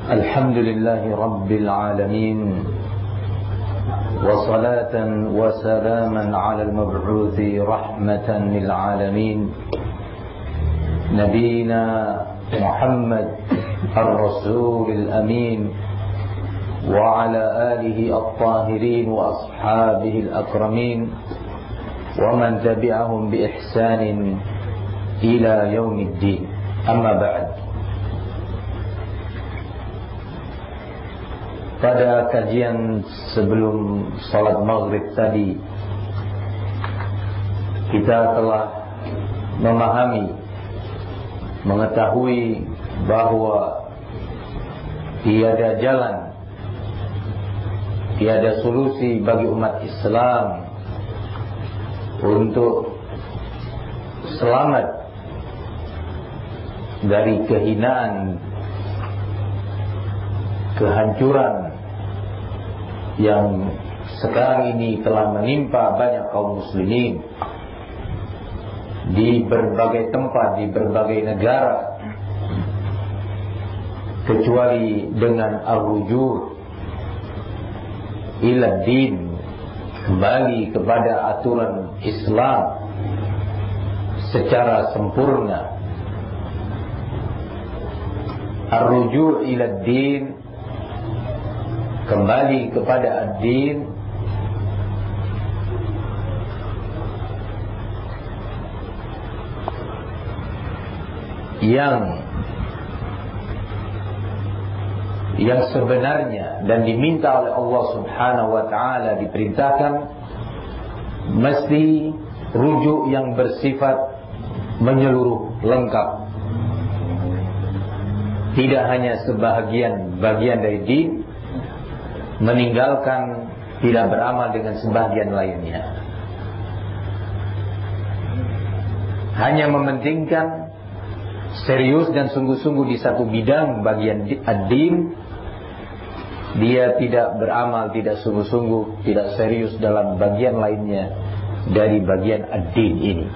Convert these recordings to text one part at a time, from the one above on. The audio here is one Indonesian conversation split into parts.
الحمد لله رب العالمين وصلاة وسلاما على المبعوث رحمة للعالمين نبينا محمد الرسول الأمين وعلى آله الطاهرين وأصحابه الأكرمين ومن تبعهم بإحسان إلى يوم الدين. أما بعد. Pada kajian sebelum salat maghrib tadi, kita telah memahami, mengetahui bahwa tiada jalan, tiada solusi bagi umat Islam untuk selamat dari kehinaan, kehancuran yang sekarang ini telah menimpa banyak kaum muslimin di berbagai tempat, di berbagai negara, kecuali dengan ar-ruju' ila din, kembali kepada aturan Islam secara sempurna. Ar-ruju' ila din, kembali kepada ad-din, yang sebenarnya dan diminta oleh Allah Subhanahu wa taala, diperintahkan mesti rujuk yang bersifat menyeluruh, lengkap. Tidak hanya sebahagian bagian dari din, meninggalkan, tidak beramal dengan sebahagian lainnya. Hanya mementingkan serius dan sungguh-sungguh di satu bidang bagian ad-din, dia tidak beramal, tidak sungguh-sungguh, tidak serius dalam bagian lainnya dari bagian ad-din ini.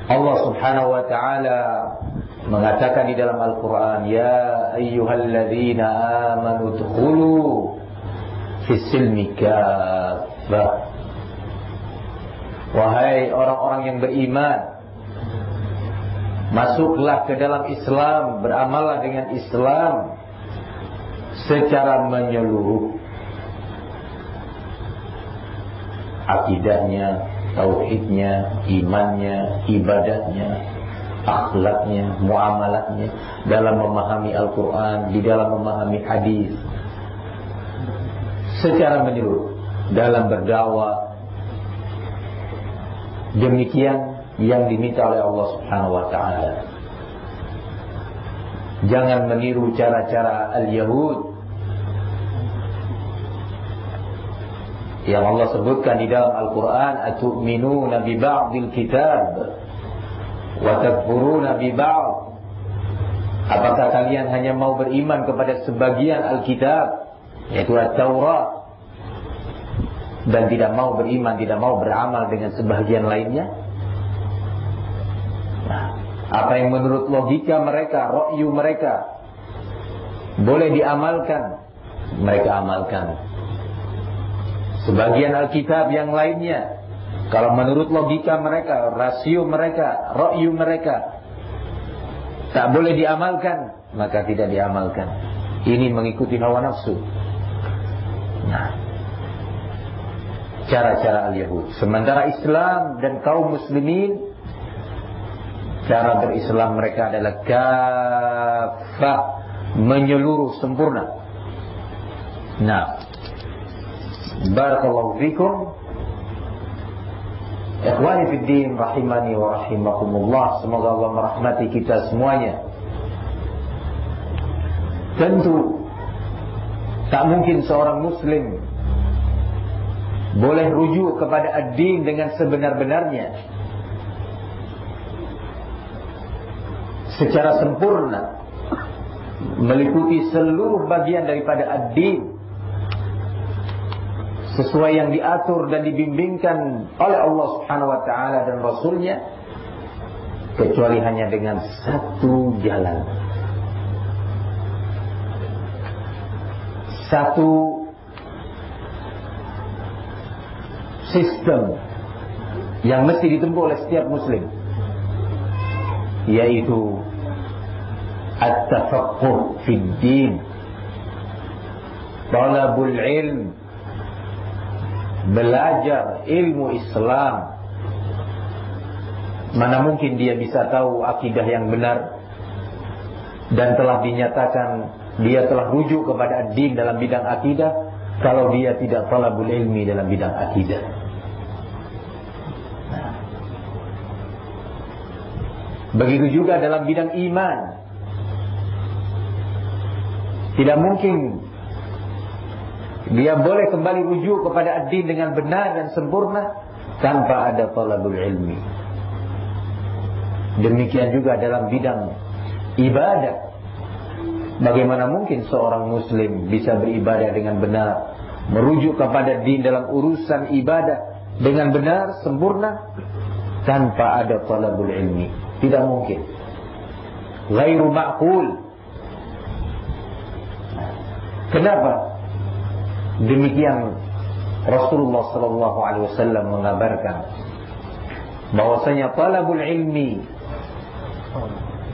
Allah Subhanahu wa ta'ala mengatakan di dalam Al-Quran, ya ayyuhalladzina amanu dkhulu fis-silmi kaffah. Wahai orang-orang yang beriman, masuklah ke dalam Islam, beramallah dengan Islam secara menyeluruh. Akidahnya, tauhidnya, imannya, ibadahnya, akhlaknya, muamalatnya, dalam memahami Al-Quran, di dalam memahami hadis, secara menyeluruh dalam berdakwah. Demikian yang diminta oleh Allah Subhanahu wa ta'ala. Jangan meniru cara-cara al-Yahud yang Allah sebutkan di dalam Al-Quran, atu'minuna bi ba'dil kitab wa takfuruna bi ba'd. Apakah kalian hanya mau beriman kepada sebagian Alkitab, yaitu At-Taurat, dan tidak mau beriman, tidak mau beramal dengan sebagian lainnya? Nah, apa yang menurut logika mereka, ra'yu mereka, boleh diamalkan, mereka amalkan. Sebagian Alkitab yang lainnya, kalau menurut logika mereka, rasio mereka, ra'yu mereka, tak boleh diamalkan, maka tidak diamalkan. Ini mengikuti hawa nafsu. Nah, cara-cara al-Yahud. Sementara Islam dan kaum muslimin, cara berislam mereka adalah kafah, menyeluruh, sempurna. Nah, barakallahu fikum, ikhwani fid din rahimani wa rahimakumullah. Semoga Allah merahmati kita semuanya. Tentu tak mungkin seorang muslim boleh rujuk kepada ad-din dengan sebenar-benarnya, secara sempurna, meliputi seluruh bagian daripada ad-din sesuai yang diatur dan dibimbingkan oleh Allah Subhanahu wa ta'ala dan Rasulnya, kecuali hanya dengan satu jalan, satu sistem yang mesti ditempuh oleh setiap muslim, yaitu at-tafaqquh fid din, talabul ilm, belajar ilmu Islam. Mana mungkin dia bisa tahu akidah yang benar dan telah dinyatakan dia telah rujuk kepada ad-din dalam bidang akidah kalau dia tidak talabul ilmi dalam bidang akidah. Begitu juga dalam bidang iman. Tidak mungkin dia boleh kembali rujuk kepada ad-din dengan benar dan sempurna tanpa ada talabul ilmi. Demikian juga dalam bidang ibadah. Bagaimana mungkin seorang muslim bisa beribadah dengan benar, merujuk kepada din dalam urusan ibadah dengan benar, sempurna, tanpa ada talabul ilmi? Tidak mungkin. Ghairu ma'qul. Kenapa? Demikian Rasulullah SAW mengabarkan bahwasanya talabul ilmi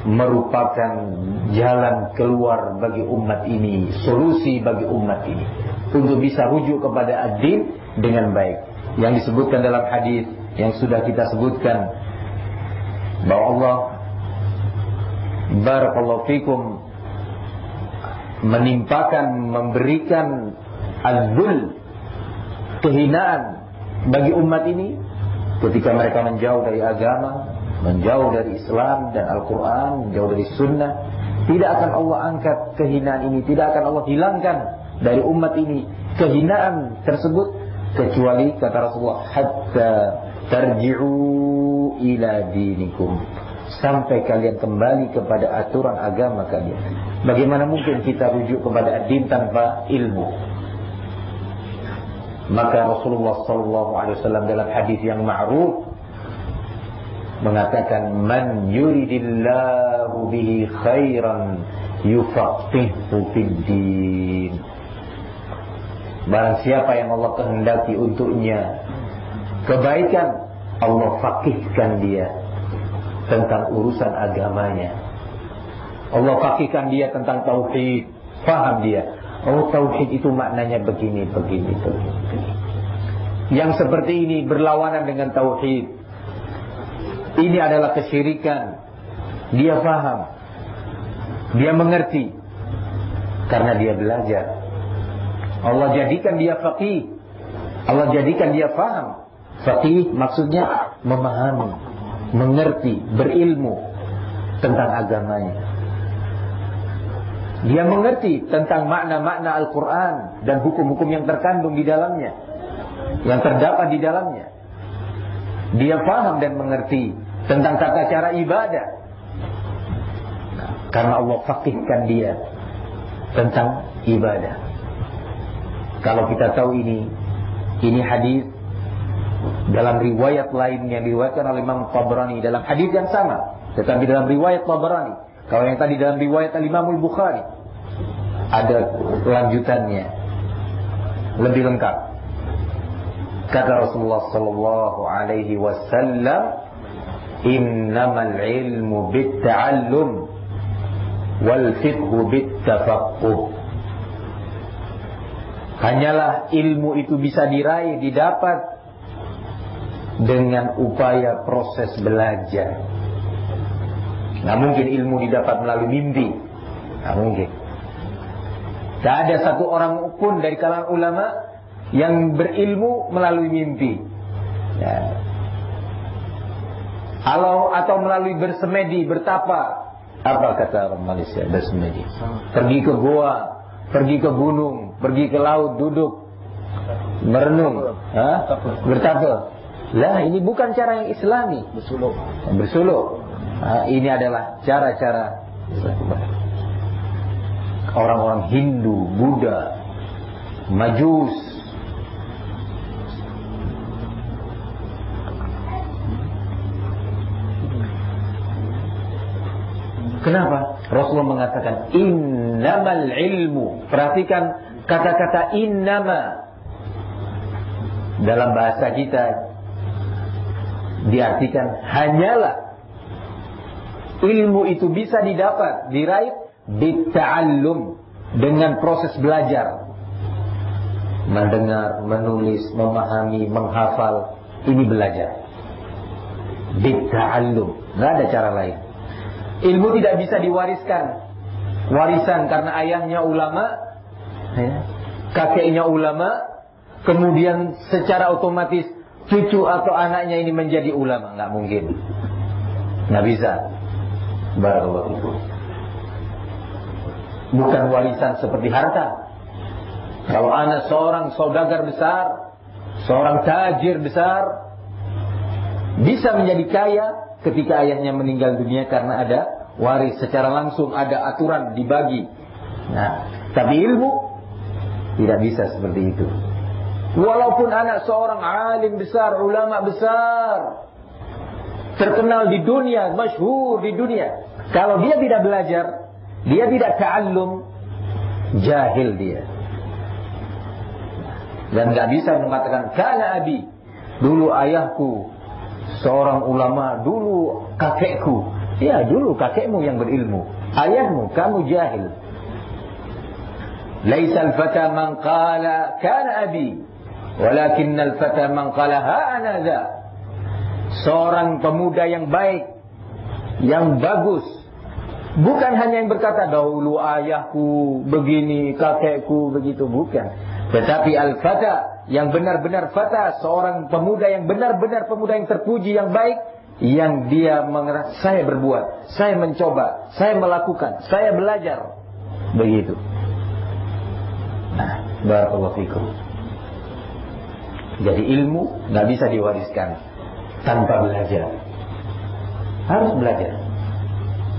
merupakan jalan keluar bagi umat ini, solusi bagi umat ini untuk bisa rujuk kepada ad-din dengan baik. Yang disebutkan dalam hadis yang sudah kita sebutkan, bahwa Allah barakallahu fikum memberikan az-zul, kehinaan bagi umat ini ketika mereka menjauh dari agama, menjauh dari Islam dan Al-Quran, menjauh dari Sunnah. Tidak akan Allah angkat kehinaan ini, tidak akan Allah hilangkan dari umat ini kehinaan tersebut, kecuali kata Rasulullah, hatta tarji'u ila dinikum, sampai kalian kembali kepada aturan agama kalian. Bagaimana mungkin kita rujuk kepada ad-din tanpa ilmu? Maka Rasulullah SAW dalam hadis yang ma'ruf mengatakan, man yuridillahu bihi khairan yufaqihu fid din. Barang siapa yang Allah kehendaki untuknya kebaikan, Allah faqihkan dia tentang urusan agamanya. Allah faqihkan dia tentang tauhid, faham dia. Oh, tauhid itu maknanya begini. Yang seperti ini berlawanan dengan tauhid. Ini adalah kesyirikan. Dia faham, dia mengerti, karena dia belajar. Allah jadikan dia faqih, Allah jadikan dia faham. Faqih maksudnya memahami, mengerti, berilmu tentang agamanya. Dia mengerti tentang makna-makna Al-Quran dan hukum-hukum yang terkandung di dalamnya, yang terdapat di dalamnya. Dia paham dan mengerti tentang tata cara ibadah, karena Allah faqihkan dia tentang ibadah. Kalau kita tahu ini hadis dalam riwayat lain yang diriwayatkan oleh Imam Tabrani dalam hadis yang sama, tetapi dalam riwayat Tabrani. Kalau yang tadi dalam riwayat Imam Al-Bukhari ada lanjutannya lebih lengkap. Kata Rasulullah sallallahu alaihi wasallam, innamal ilmu bit-ta'allum wal fiqhu bit-tafaqquh. Hanyalah ilmu itu bisa diraih, didapat dengan upaya proses belajar. Nggak mungkin ilmu didapat melalui mimpi. Nggak mungkin. Tak ada satu orang pun dari kalangan ulama yang berilmu melalui mimpi. Ya. Atau melalui bersemedi, bertapa. Apa kata orang Malaysia? Bersemedi. Pergi ke goa, pergi ke gunung, pergi ke laut, duduk, merenung, bertapa. Lah, ini bukan cara yang Islami. Bersuluk. Ini adalah cara-cara orang-orang Hindu, Buddha, Majus. Kenapa? Rasulullah mengatakan innamal ilmu. Perhatikan kata-kata innama dalam bahasa kita diartikan hanyalah. Ilmu itu bisa didapat, diraih bitta'allum, dengan proses belajar. Mendengar, menulis, memahami, menghafal, ini belajar. Bitta'allum, nggak ada cara lain. Ilmu tidak bisa diwariskan. Warisan karena ayahnya ulama, kakeknya ulama, kemudian secara otomatis cucu atau anaknya ini menjadi ulama. Nggak mungkin, nggak bisa. Barakallahu fikum. Bukan warisan seperti harta. Kalau anak seorang saudagar besar, seorang tajir besar, bisa menjadi kaya ketika ayahnya meninggal dunia karena ada waris secara langsung, ada aturan dibagi. Nah, tapi ilmu tidak bisa seperti itu. Walaupun anak seorang alim besar, ulama besar, terkenal di dunia, masyhur di dunia, kalau dia tidak belajar, dia tidak ta'allum, jahil dia. Dan gak bisa mengatakan kana abi, dulu ayahku seorang ulama, dulu kakekku. Ya, dulu kakekmu yang berilmu, ayahmu, kamu jahil. Laisa al-fata man qala kana abi, walakinna al-fata man qala ha ana dha. Seorang pemuda yang baik, yang bagus, bukan hanya yang berkata dahulu ayahku begini, kakekku begitu, bukan. Tetapi al-fata, yang benar-benar fata, seorang pemuda yang benar-benar pemuda yang terpuji, yang baik, yang dia mengerasa saya berbuat, saya mencoba, saya melakukan, saya belajar, begitu. Nah, barakallahu fikum. Jadi ilmu nggak bisa diwariskan tanpa belajar. Harus belajar.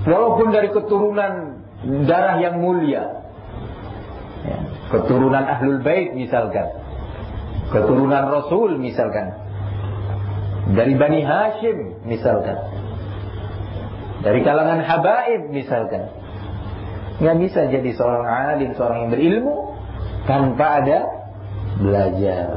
Walaupun dari keturunan darah yang mulia, ya, keturunan Ahlul Bait misalkan, keturunan Rasul misalkan, dari Bani Hashim misalkan, dari kalangan habaib misalkan, nggak bisa jadi seorang alim, seorang yang berilmu tanpa ada belajar.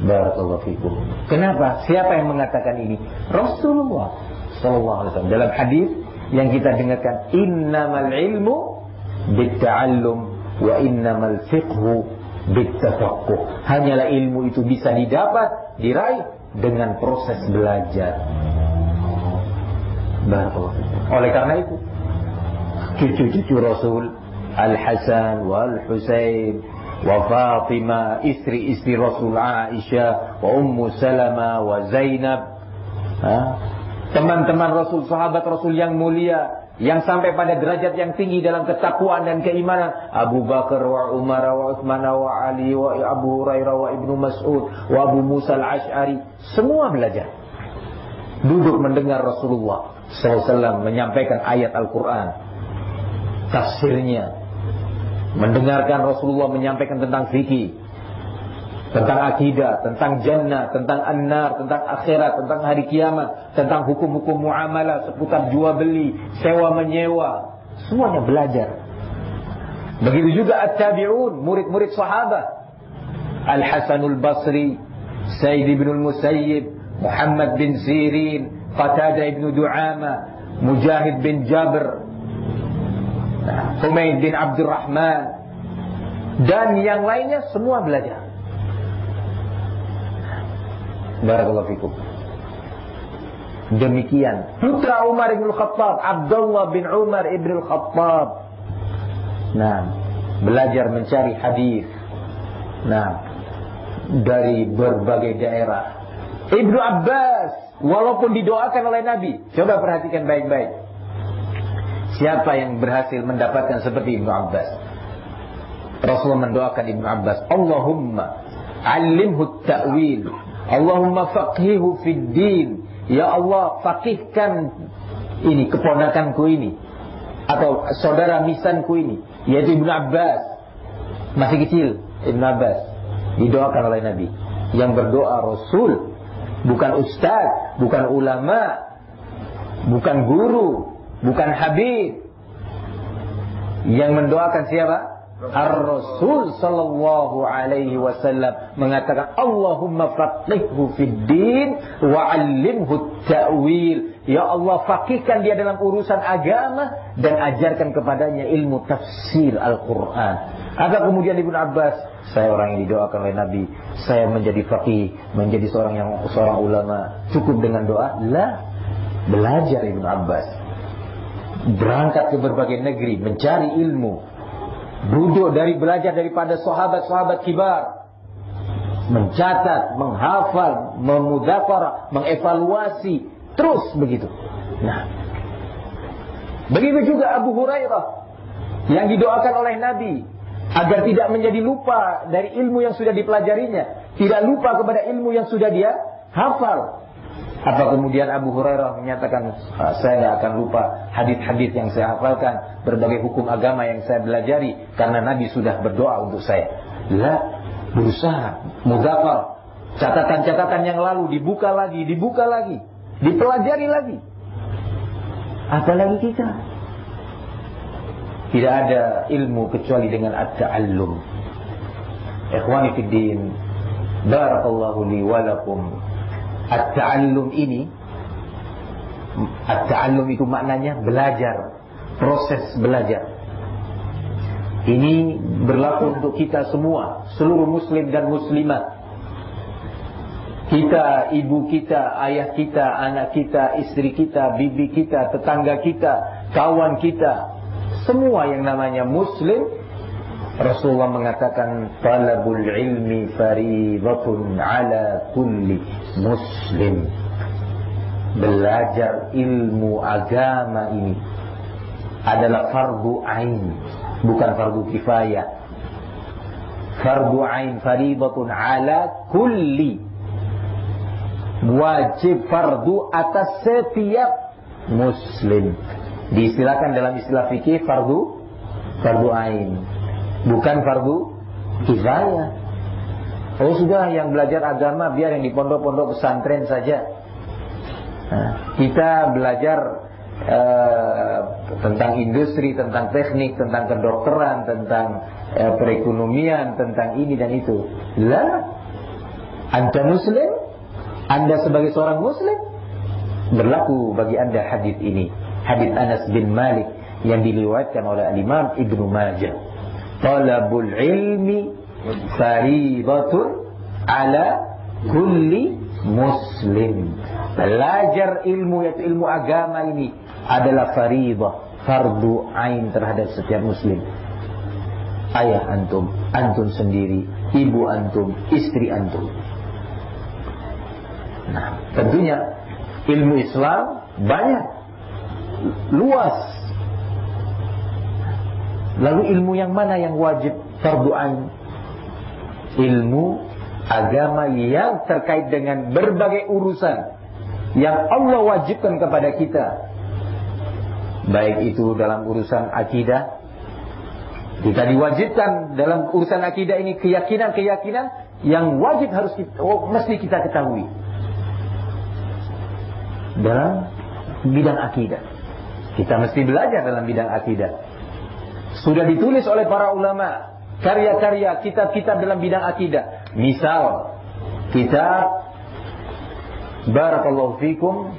Barakallahu fikum. Kenapa? Siapa yang mengatakan ini? Rasulullah sallallahu alaihi wasallam dalam hadis yang kita dengarkan, innamal ilmu bitta'allum wa innamal fiqhu bittafaqquh. Hanyalah ilmu itu bisa didapat, diraih dengan proses belajar. Barakallahu fikum. Oleh karena itu, cucu-cucu Rasul Al-Hasan wal-Husain wa Fatimah, istri-istri Rasul Aisyah wa Ummu Salamah wa Zainab, teman-teman Rasul, sahabat Rasul yang mulia, yang sampai pada derajat yang tinggi dalam ketakwaan dan keimanan, Abu Bakar wa Umar wa Utsman wa Ali wa Abu Hurairah wa Ibnu Mas'ud wa Abu Musa al-Asy'ari, semua belajar. Duduk mendengar Rasulullah SAW menyampaikan ayat Al-Quran, tafsirnya, mendengarkan Rasulullah menyampaikan tentang fikih, tentang akidah, tentang jannah, tentang an-nar, tentang akhirat, tentang hari kiamat, tentang hukum-hukum muamalah seputar jual beli, sewa menyewa, semuanya belajar. Begitu juga at-tabi'un, murid-murid sahabat, Al-Hasanul Basri, Sayyid ibn al-Musayyib, Muhammad bin Sirin, Qatadah ibn Du'ama, Mujahid bin Jabr, Humaid bin Abdurrahman, dan yang lainnya, semua belajar. Barakallahu fikum. Demikian putra Umar ibn Khattab, Abdullah bin Umar ibn Khattab, belajar mencari hadis, dari berbagai daerah. Ibnu Abbas, walaupun didoakan oleh Nabi, coba perhatikan baik-baik. Siapa yang berhasil mendapatkan seperti Ibnu Abbas? Rasulullah mendoakan Ibnu Abbas, Allahumma alimhu ta'wil, Allahumma faqihu fid din. Ya Allah, faqihkan ini keponakanku ini, atau saudara misanku ini, yaitu Ibnu Abbas. Masih kecil Ibnu Abbas, didoakan oleh Nabi. Yang berdoa Rasul, bukan ustaz, bukan ulama, bukan guru, bukan habib. Yang mendoakan siapa? Ar-Rasul sallallahu alaihi wasallam mengatakan, Allahumma faqihhu fid din wa 'allimhu ta'wil. Ya Allah, faqihkan dia dalam urusan agama dan ajarkan kepadanya ilmu tafsir Al-Quran. Apa kemudian Ibnu Abbas? Saya orang yang didoakan oleh Nabi, saya menjadi faqih, menjadi seorang ulama, cukup dengan doa? La. Belajar Ibnu Abbas, berangkat ke berbagai negeri mencari ilmu, duduk dari belajar daripada sahabat-sahabat kibar, mencatat, menghafal, memudzakarah, mengevaluasi, terus begitu. Nah, begitu juga Abu Hurairah yang didoakan oleh Nabi agar tidak menjadi lupa dari ilmu yang sudah dipelajarinya, tidak lupa kepada ilmu yang sudah dia hafal. Apa kemudian Abu Hurairah menyatakan, saya tidak akan lupa hadis-hadis yang saya hafalkan, berbagai hukum agama yang saya belajari, karena Nabi sudah berdoa untuk saya. La, berusaha, mudzakarah, catatan-catatan yang lalu dibuka lagi, dipelajari lagi. Apalagi kita, tidak ada ilmu kecuali dengan at-ta'allum. Ikhwani fid din, barakallahu li wa lakum. At-ta'allum ini, at-ta'allum itu maknanya belajar, proses belajar. Ini berlaku untuk kita semua, seluruh muslim dan muslimat. Kita, ibu kita, ayah kita, anak kita, istri kita, bibi kita, tetangga kita, kawan kita, semua yang namanya muslim. Rasulullah mengatakan, talabul ilmi faridatun ala kulli muslim. Belajar ilmu agama ini adalah fardu ain, bukan fardu kifayah. Fardu ain, faridatun ala kulli, wajib fardu atas setiap muslim. Diistilahkan dalam istilah fikih fardu ain, bukan fardu kifayah. Oh sudah, yang belajar agama biar yang di pondok-pondok pesantren saja. Nah, kita belajar tentang industri, tentang teknik, tentang kedokteran, tentang perekonomian, tentang ini dan itu. Lah, Anda muslim, Anda sebagai seorang muslim, berlaku bagi Anda hadis ini, hadis Anas bin Malik yang diriwayatkan oleh Imam Ibnu Majah. Talabul ilmi faridatun ala kulli muslim. Belajar ilmu, yaitu ilmu agama ini adalah faridah, fardu ain terhadap setiap muslim. Ayah antum, antum sendiri, ibu antum, istri antum. Nah, tentunya ilmu Islam banyak, luas. Lalu ilmu yang mana yang wajib fardu ain? Ilmu agama yang terkait dengan berbagai urusan yang Allah wajibkan kepada kita. Baik itu dalam urusan akidah, kita diwajibkan dalam urusan akidah ini keyakinan-keyakinan yang wajib harus mesti kita ketahui. Dalam bidang akidah, kita mesti belajar dalam bidang akidah. Sudah ditulis oleh para ulama karya-karya, kitab-kitab dalam bidang akidah. Misal kitab barakallahu fikum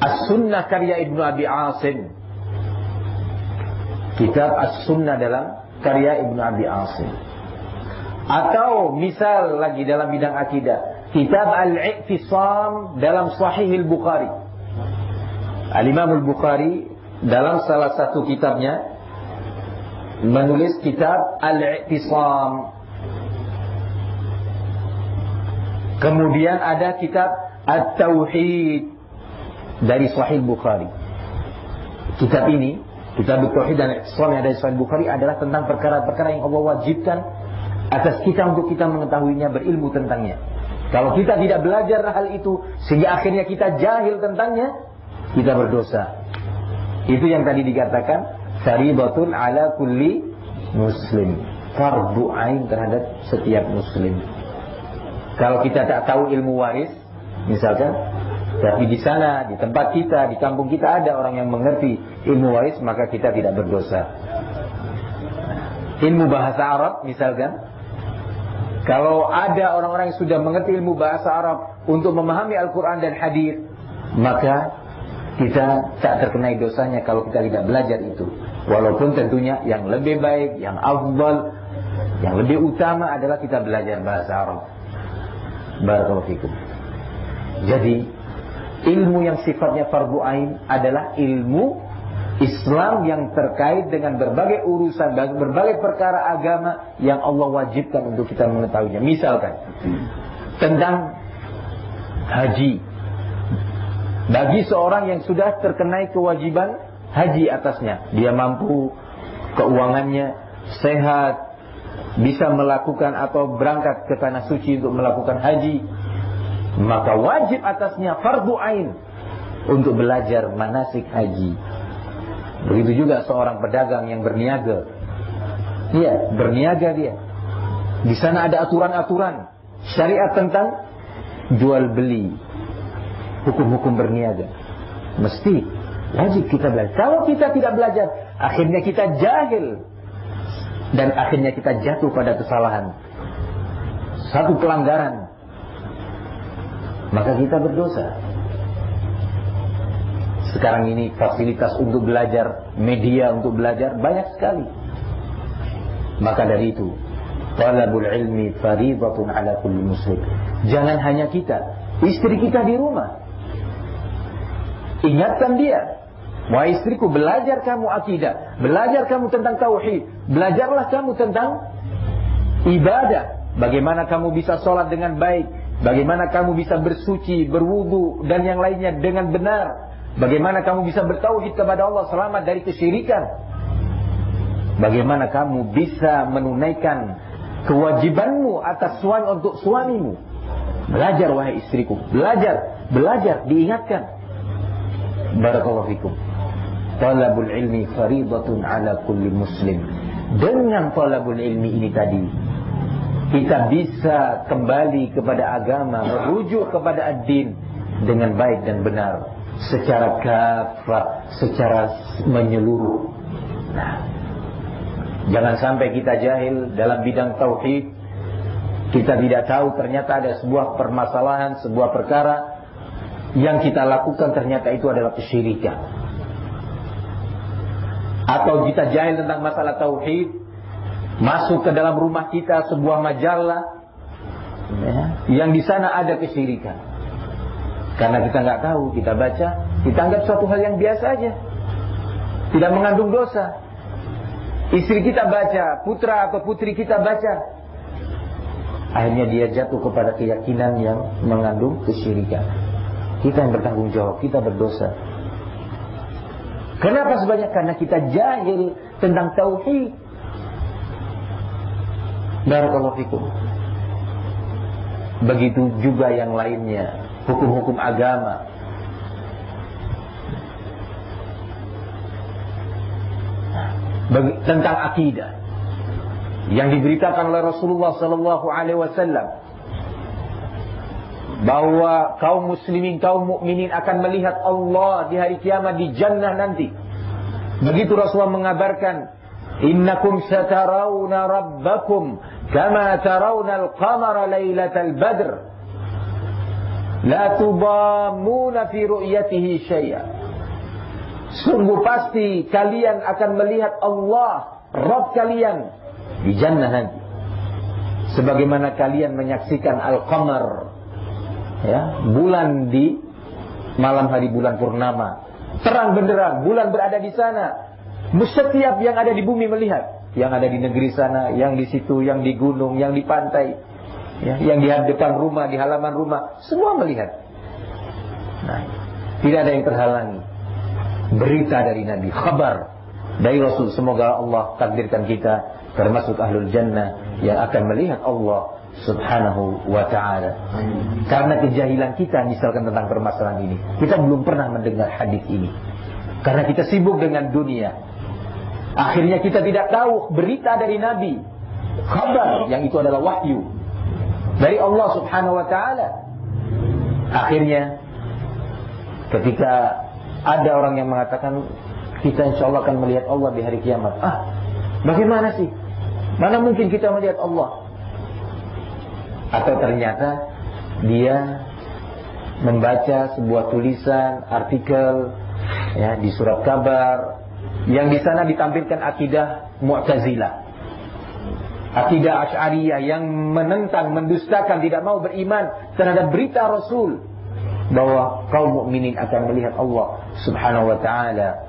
As-Sunnah karya Ibnu Abi Asim. Kitab As-Sunnah dalam karya Ibnu Abi Asim. Atau misal lagi dalam bidang akidah, kitab Al-I'tisam dalam Sahih Al-Bukhari. Al-Imam Al-Bukhari dalam salah satu kitabnya menulis kitab Al-I'tisam. Kemudian ada kitab At-Tauhid dari Sahih Bukhari. Kitab ini, kitab At-Tauhid dan Al-I'tisam yang ada di Sahih Bukhari adalah tentang perkara-perkara yang Allah wajibkan atas kita untuk kita mengetahuinya, berilmu tentangnya. Kalau kita tidak belajar hal itu sehingga akhirnya kita jahil tentangnya, kita berdosa. Itu yang tadi dikatakan faridatun ala kulli muslim, fardu ain terhadap setiap muslim. Kalau kita tak tahu ilmu waris, misalkan Tapi di sana, di tempat kita, di kampung kita ada orang yang mengerti ilmu waris, maka kita tidak berdosa. Ilmu bahasa Arab misalkan, kalau ada orang-orang yang sudah mengerti ilmu bahasa Arab untuk memahami Al-Quran dan hadis, maka kita tak terkenai dosanya kalau kita tidak belajar itu. Walaupun tentunya yang lebih baik, yang afdal, yang lebih utama adalah kita belajar bahasa Arab. Barakallahu fikum. Jadi ilmu yang sifatnya fardu ain adalah ilmu Islam yang terkait dengan berbagai urusan, berbagai perkara agama yang Allah wajibkan untuk kita mengetahuinya. Misalkan tentang haji. Bagi seorang yang sudah terkenai kewajiban haji atasnya, dia mampu, keuangannya sehat, bisa melakukan atau berangkat ke tanah suci untuk melakukan haji, maka wajib atasnya fardu ain untuk belajar manasik haji. Begitu juga seorang pedagang yang berniaga. Iya, berniaga dia. Di sana ada aturan-aturan syariat tentang jual beli, hukum-hukum berniaga. Mesti wajib kita belajar. Kalau kita tidak belajar, akhirnya kita jahil dan akhirnya kita jatuh pada kesalahan, satu pelanggaran, maka kita berdosa. Sekarang ini fasilitas untuk belajar, media untuk belajar banyak sekali. Maka dari itu, talabul ilmi faridatun ala kulli muslim. Jangan hanya kita, istri kita di rumah, ingatkan dia, wahai istriku, belajar kamu akidah, belajar kamu tentang tauhid, belajarlah kamu tentang ibadah, bagaimana kamu bisa sholat dengan baik, bagaimana kamu bisa bersuci, berwudu dan yang lainnya dengan benar, bagaimana kamu bisa bertauhid kepada Allah, selamat dari kesyirikan, bagaimana kamu bisa menunaikan kewajibanmu atas suami untuk suamimu. Belajar wahai istriku, belajar, diingatkan. Barakallahu fikum. Talabul ilmi faridatun ala kulli muslim. Dengan talabul ilmi ini tadi, kita bisa kembali kepada agama, merujuk kepada ad-din dengan baik dan benar, secara kafah, secara menyeluruh. Nah, jangan sampai kita jahil dalam bidang tauhid. Kita tidak tahu ternyata ada sebuah permasalahan, sebuah perkara yang kita lakukan ternyata itu adalah kesyirikan. Atau kita jahil tentang masalah tauhid, masuk ke dalam rumah kita sebuah majalah yang di sana ada kesyirikan. Karena kita nggak tahu, kita baca, kita anggap suatu hal yang biasa aja, tidak mengandung dosa. Istri kita baca, putra atau putri kita baca, akhirnya dia jatuh kepada keyakinan yang mengandung kesyirikan. Kita yang bertanggung jawab, kita berdosa. Kenapa sebanyak? Karena kita jahil tentang tauhid. Barakallahu fikum. Begitu juga yang lainnya, hukum-hukum agama. Tentang akidah yang diberitakan oleh Rasulullah sallallahu alaihi wasallam bahwa kaum muslimin, kaum mukminin akan melihat Allah di hari kiamat di jannah nanti. Begitu Rasulullah mengabarkan, innakum satarawna rabbakum kama tarawna al-qamara lailatal badr la tudammuna fi ru'yatihi syai'a. Sungguh pasti kalian akan melihat Allah Rabb kalian di jannah nanti, sebagaimana kalian menyaksikan al-qamar, ya, bulan di malam hari bulan purnama, terang benderang, bulan berada di sana. Setiap yang ada di bumi melihat, yang ada di negeri sana, yang di situ, yang di gunung, yang di pantai, ya, yang di depan rumah, di halaman rumah, semua melihat. Nah, tidak ada yang terhalangi. Berita dari Nabi, kabar dari Rasul, semoga Allah takdirkan kita termasuk ahlul jannah yang akan melihat Allah subhanahu wa ta'ala. Karena kejahilan kita misalkan tentang permasalahan ini, kita belum pernah mendengar hadis ini. Karena kita sibuk dengan dunia, akhirnya kita tidak tahu berita dari Nabi, kabar yang itu adalah wahyu dari Allah subhanahu wa ta'ala. Akhirnya Ketika ada orang yang mengatakan kita insya Allah akan melihat Allah di hari kiamat. Bagaimana sih? Mana mungkin kita melihat Allah? Atau ternyata dia membaca sebuah tulisan, artikel ya, di surat kabar yang di sana ditampilkan akidah Mu'tazilah, akidah Asy'ariyah yang menentang, mendustakan, tidak mau beriman terhadap berita Rasul bahwa kaum mukminin akan melihat Allah Subhanahu wa taala.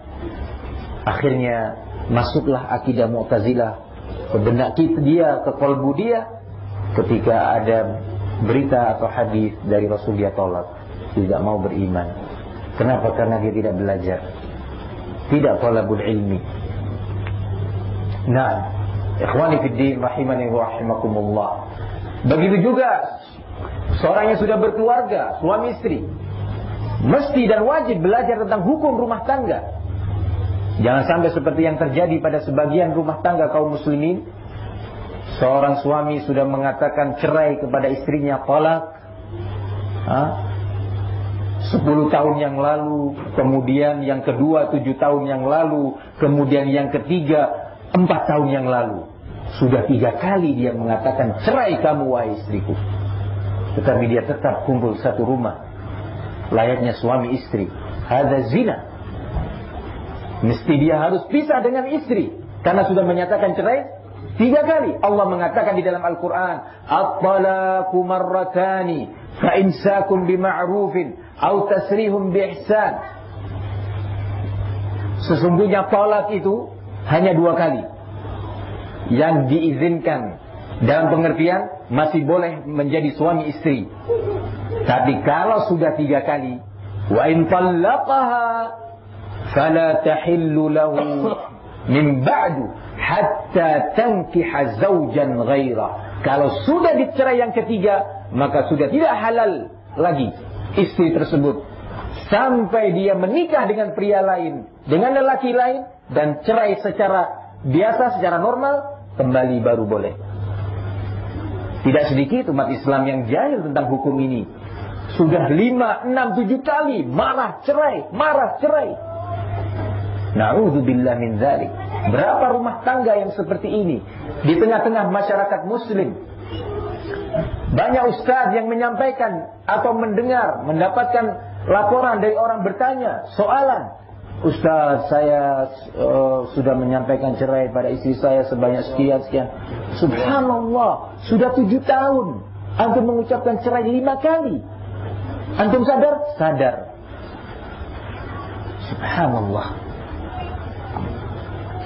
Akhirnya masuklah akidah Mu'tazilah ke benak dia, ke kalbu dia, ketika ada berita atau hadis dari Rasul dia tolak, tidak mau beriman. Kenapa? Karena dia tidak belajar, tidak talabul ilmi. Nah, ikhwani fid din rahimani wa rahimakumullah. Begitu juga seorang yang sudah berkeluarga, suami istri, mesti dan wajib belajar tentang hukum rumah tangga. Jangan sampai seperti yang terjadi pada sebagian rumah tangga kaum muslimin. Seorang suami sudah mengatakan cerai kepada istrinya, talak 10 tahun yang lalu, kemudian yang kedua 7 tahun yang lalu, kemudian yang ketiga 4 tahun yang lalu. Sudah 3 kali dia mengatakan cerai kamu wahai istriku. Tetapi dia tetap kumpul satu rumah, layaknya suami istri. Hadza zina. Mesti dia harus pisah dengan istri karena sudah menyatakan cerai 3 kali. Allah mengatakan di dalam Al-Quran, at-talaqu marratani fa imsakun bima'rufin aw tasrihum biihsan. Sesungguhnya talak itu hanya 2 kali yang diizinkan, dalam pengertian masih boleh menjadi suami istri. Tapi kalau sudah 3 kali, wa in talaqaha fala tahillu lahu min ba'du hatta tankiha zawjan ghairah. Kalau sudah dicerai yang ketiga, maka sudah tidak halal lagi istri tersebut sampai dia menikah dengan pria lain, dengan lelaki lain, dan cerai secara biasa, secara normal, kembali baru boleh. Tidak sedikit umat Islam yang jahil tentang hukum ini. Sudah 5, 6, 7 kali marah cerai, marah cerai. Na'udzubillah min dzalik. Berapa rumah tangga yang seperti ini di tengah-tengah masyarakat muslim? Banyak ustaz yang menyampaikan atau mendengar, mendapatkan laporan dari orang bertanya, soalan, Ustaz, saya sudah menyampaikan cerai pada istri saya sebanyak sekian. Subhanallah, sudah 7 tahun antum mengucapkan cerai 5 kali. Antum sadar? Sadar. Subhanallah.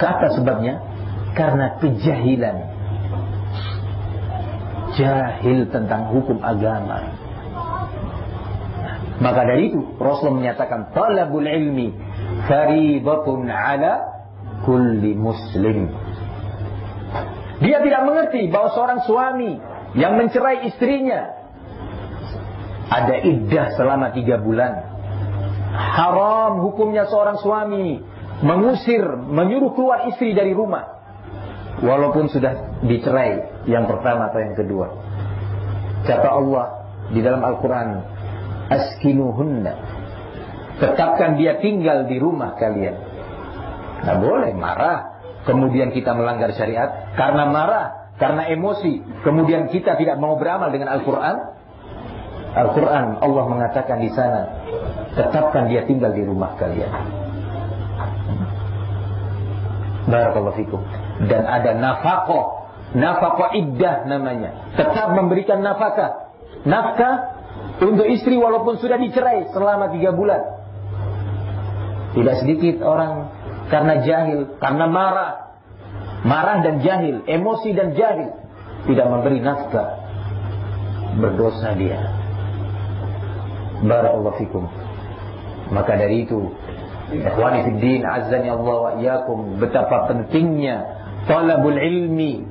Apa sebabnya? Karena kejahilan. Jahil tentang hukum agama. Maka dari itu Rasulullah menyatakan talabul ilmi fariidatun ala kulli muslim. Dia tidak mengerti bahwa seorang suami yang mencerai istrinya ada iddah selama 3 bulan. Haram hukumnya seorang suami mengusir, menyuruh keluar istri dari rumah walaupun sudah dicerai yang pertama atau yang kedua. Kata Allah di dalam Al-Quran, askinuhunna, tetapkan dia tinggal di rumah kalian. Nah, boleh marah kemudian kita melanggar syariat karena marah, karena emosi, kemudian kita tidak mau beramal dengan Al-Quran. Al-Quran Allah mengatakan di sana, tetapkan dia tinggal di rumah kalian. Barakallahu fikum. Dan ada nafkah iddah namanya. Tetap memberikan nafkah untuk istri walaupun sudah dicerai selama 3 bulan. Tidak sedikit orang karena jahil, karena marah dan jahil, emosi dan jahil, tidak memberi nafkah, berdosa dia. Barakallahu fikum. Maka dari itu, ikhwani fid din, azzani Allah wa iyyakum, betapa pentingnya talabul ilmi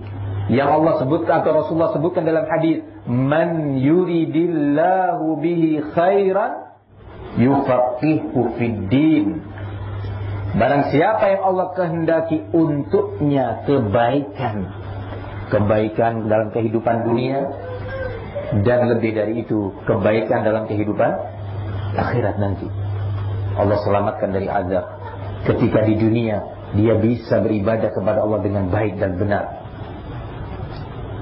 yang Allah sebutkan atau Rasulullah sebutkan dalam hadis, man yuridillahu bihi khairan yufaqihu fid din. Barang siapa yang Allah kehendaki untuknya kebaikan dalam kehidupan dunia, dan lebih dari itu kebaikan dalam kehidupan akhirat nanti. Allah selamatkan dari azab. Ketika di dunia dia bisa beribadah kepada Allah dengan baik dan benar,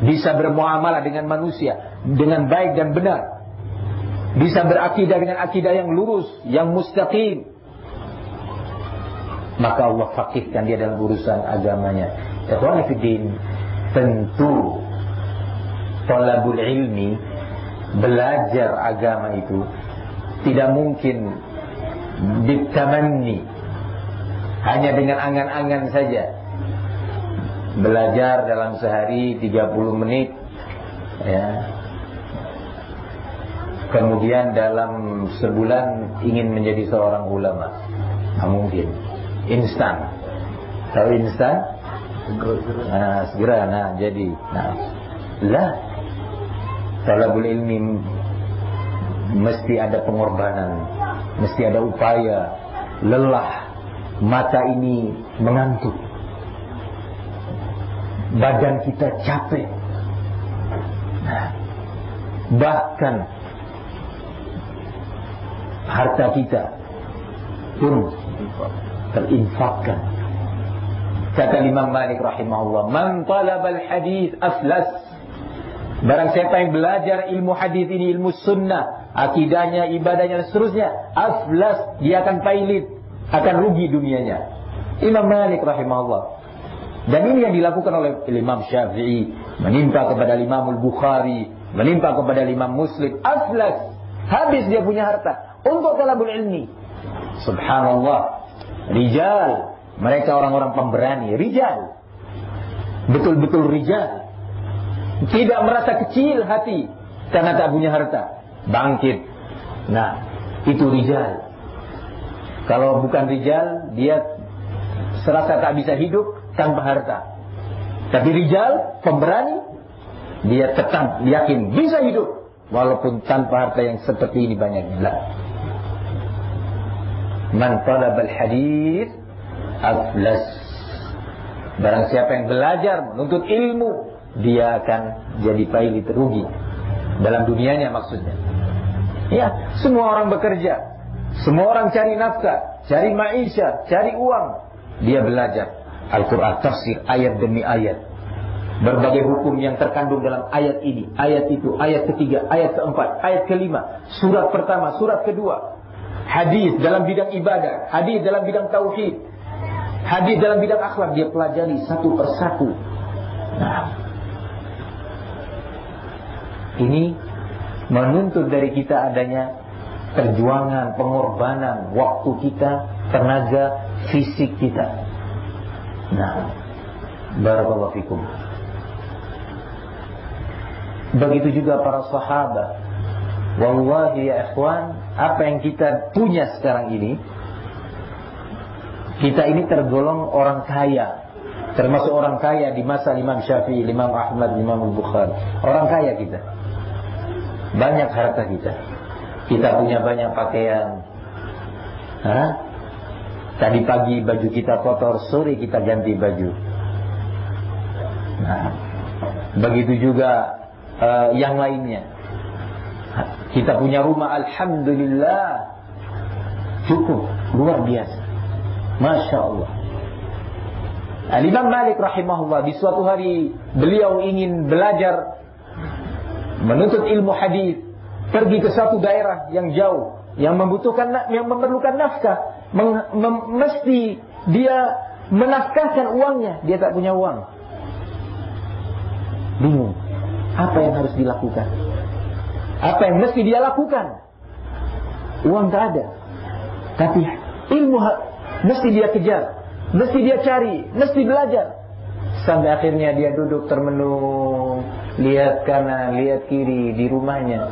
bisa bermuamalah dengan manusia dengan baik dan benar, bisa berakidah dengan akidah yang lurus, yang mustaqim, maka Allah faqihkan dia dalam urusan agamanya. Ikhwan fillah, tentu talabul ilmi, belajar agama itu tidak mungkin bitamanni, hanya dengan angan-angan saja. Belajar dalam sehari 30 menit, ya. Kemudian dalam sebulan ingin menjadi seorang ulama. Nah, mungkin instan. Tahu instan? Segera jadi. Lah, talabul ilmi mesti ada pengorbanan, mesti ada upaya, lelah, mata ini mengantuk, badan kita capek, bahkan harta kita pun terinfakkan. Kata Imam Malik rahimahullah, man talabal hadis aflas. Barang siapa yang belajar ilmu hadis ini, ilmu sunnah, akidahnya, ibadahnya dan seterusnya, aflas, dia akan pailit, akan rugi dunianya. Imam Malik rahimahullah. Dan ini yang dilakukan oleh Imam Syafi'i, menimpa kepada Imam Al-Bukhari, menimpa kepada Imam Muslim. Aflas, habis dia punya harta untuk talabul ilmi. Subhanallah, rijal, mereka orang-orang pemberani, rijal, betul-betul rijal, tidak merasa kecil hati karena tak punya harta, bangkit. Nah, itu rijal. Kalau bukan rijal, dia serasa tak bisa hidup tanpa harta. Tapi rijal, pemberani, dia tetap yakin bisa hidup walaupun tanpa harta yang seperti ini banyaknya. Man talabal hadis aflas. Barang siapa yang belajar menuntut ilmu, dia akan jadi pailit, rugi dalam dunianya maksudnya. Ya, semua orang bekerja, semua orang cari nafkah, cari maisha, cari uang. Dia belajar Al-Quran, tafsir, ayat demi ayat, berbagai hukum yang terkandung dalam ayat ini, ayat itu, ayat ketiga, ayat keempat, ayat kelima, surat pertama, surat kedua. Hadis dalam bidang ibadah, hadis dalam bidang tauhid, hadis dalam bidang akhlak, dia pelajari satu persatu. Nah, ini menuntut dari kita adanya perjuangan, pengorbanan, waktu kita, tenaga, fisik kita. Nah, barakallahu fikum. Begitu juga para sahabat. Wallahi ya ikhwan, apa yang kita punya sekarang ini, kita ini tergolong orang kaya, termasuk orang kaya di masa Imam Syafi'i, Imam Ahmad, Imam Al-Bukhari. Orang kaya kita, banyak harta kita, kita punya banyak pakaian. Tadi pagi baju kita kotor, sore kita ganti baju. Nah, begitu juga yang lainnya. Kita punya rumah, alhamdulillah, cukup, luar biasa, masya Allah. Imam Malik rahimahullah, di suatu hari beliau ingin belajar menuntut ilmu hadis, pergi ke satu daerah yang jauh, yang memerlukan nafkah, mesti dia menafkahkan uangnya, dia tak punya uang, bingung apa yang harus dilakukan, apa yang mesti dia lakukan. Uang tak ada, tapi ilmu mesti dia kejar, mesti dia cari, mesti belajar. Sampai akhirnya dia duduk termenung, lihat kanan, lihat kiri di rumahnya.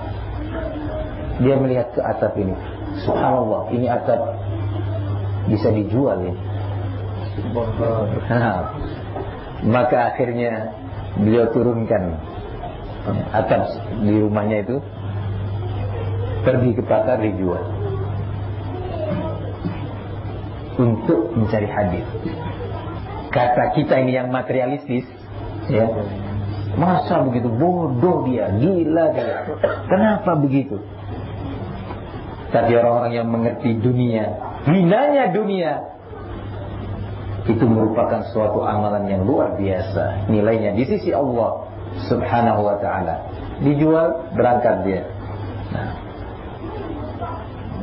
Dia melihat ke atap ini, subhanallah, ini atap bisa dijual ini. Maka akhirnya beliau turunkan atap di rumahnya itu, pergi ke pasar, dijual untuk mencari hadis. Kata kita ini yang materialistis, ya, masa begitu, bodoh dia, gila dia, kenapa begitu? Tapi orang-orang yang mengerti dunia, hinanya dunia, itu merupakan suatu amalan yang luar biasa nilainya di sisi Allah Subhanahu wa ta'ala. Dijual, berangkat dia. Nah,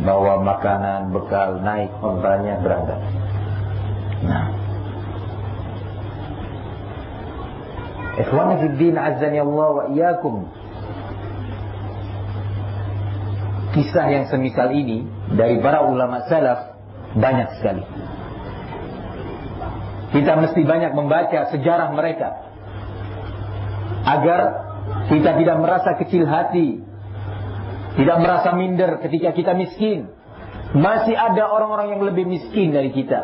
bawa makanan, bekal, naik ontanya, berangkat. Nah, ikhwani fid din, azani Allah wa iyyakum. Kisah yang semisal ini dari para ulama salaf banyak sekali. Kita mesti banyak membaca sejarah mereka agar kita tidak merasa kecil hati, tidak merasa minder ketika kita miskin. Masih ada orang-orang yang lebih miskin dari kita.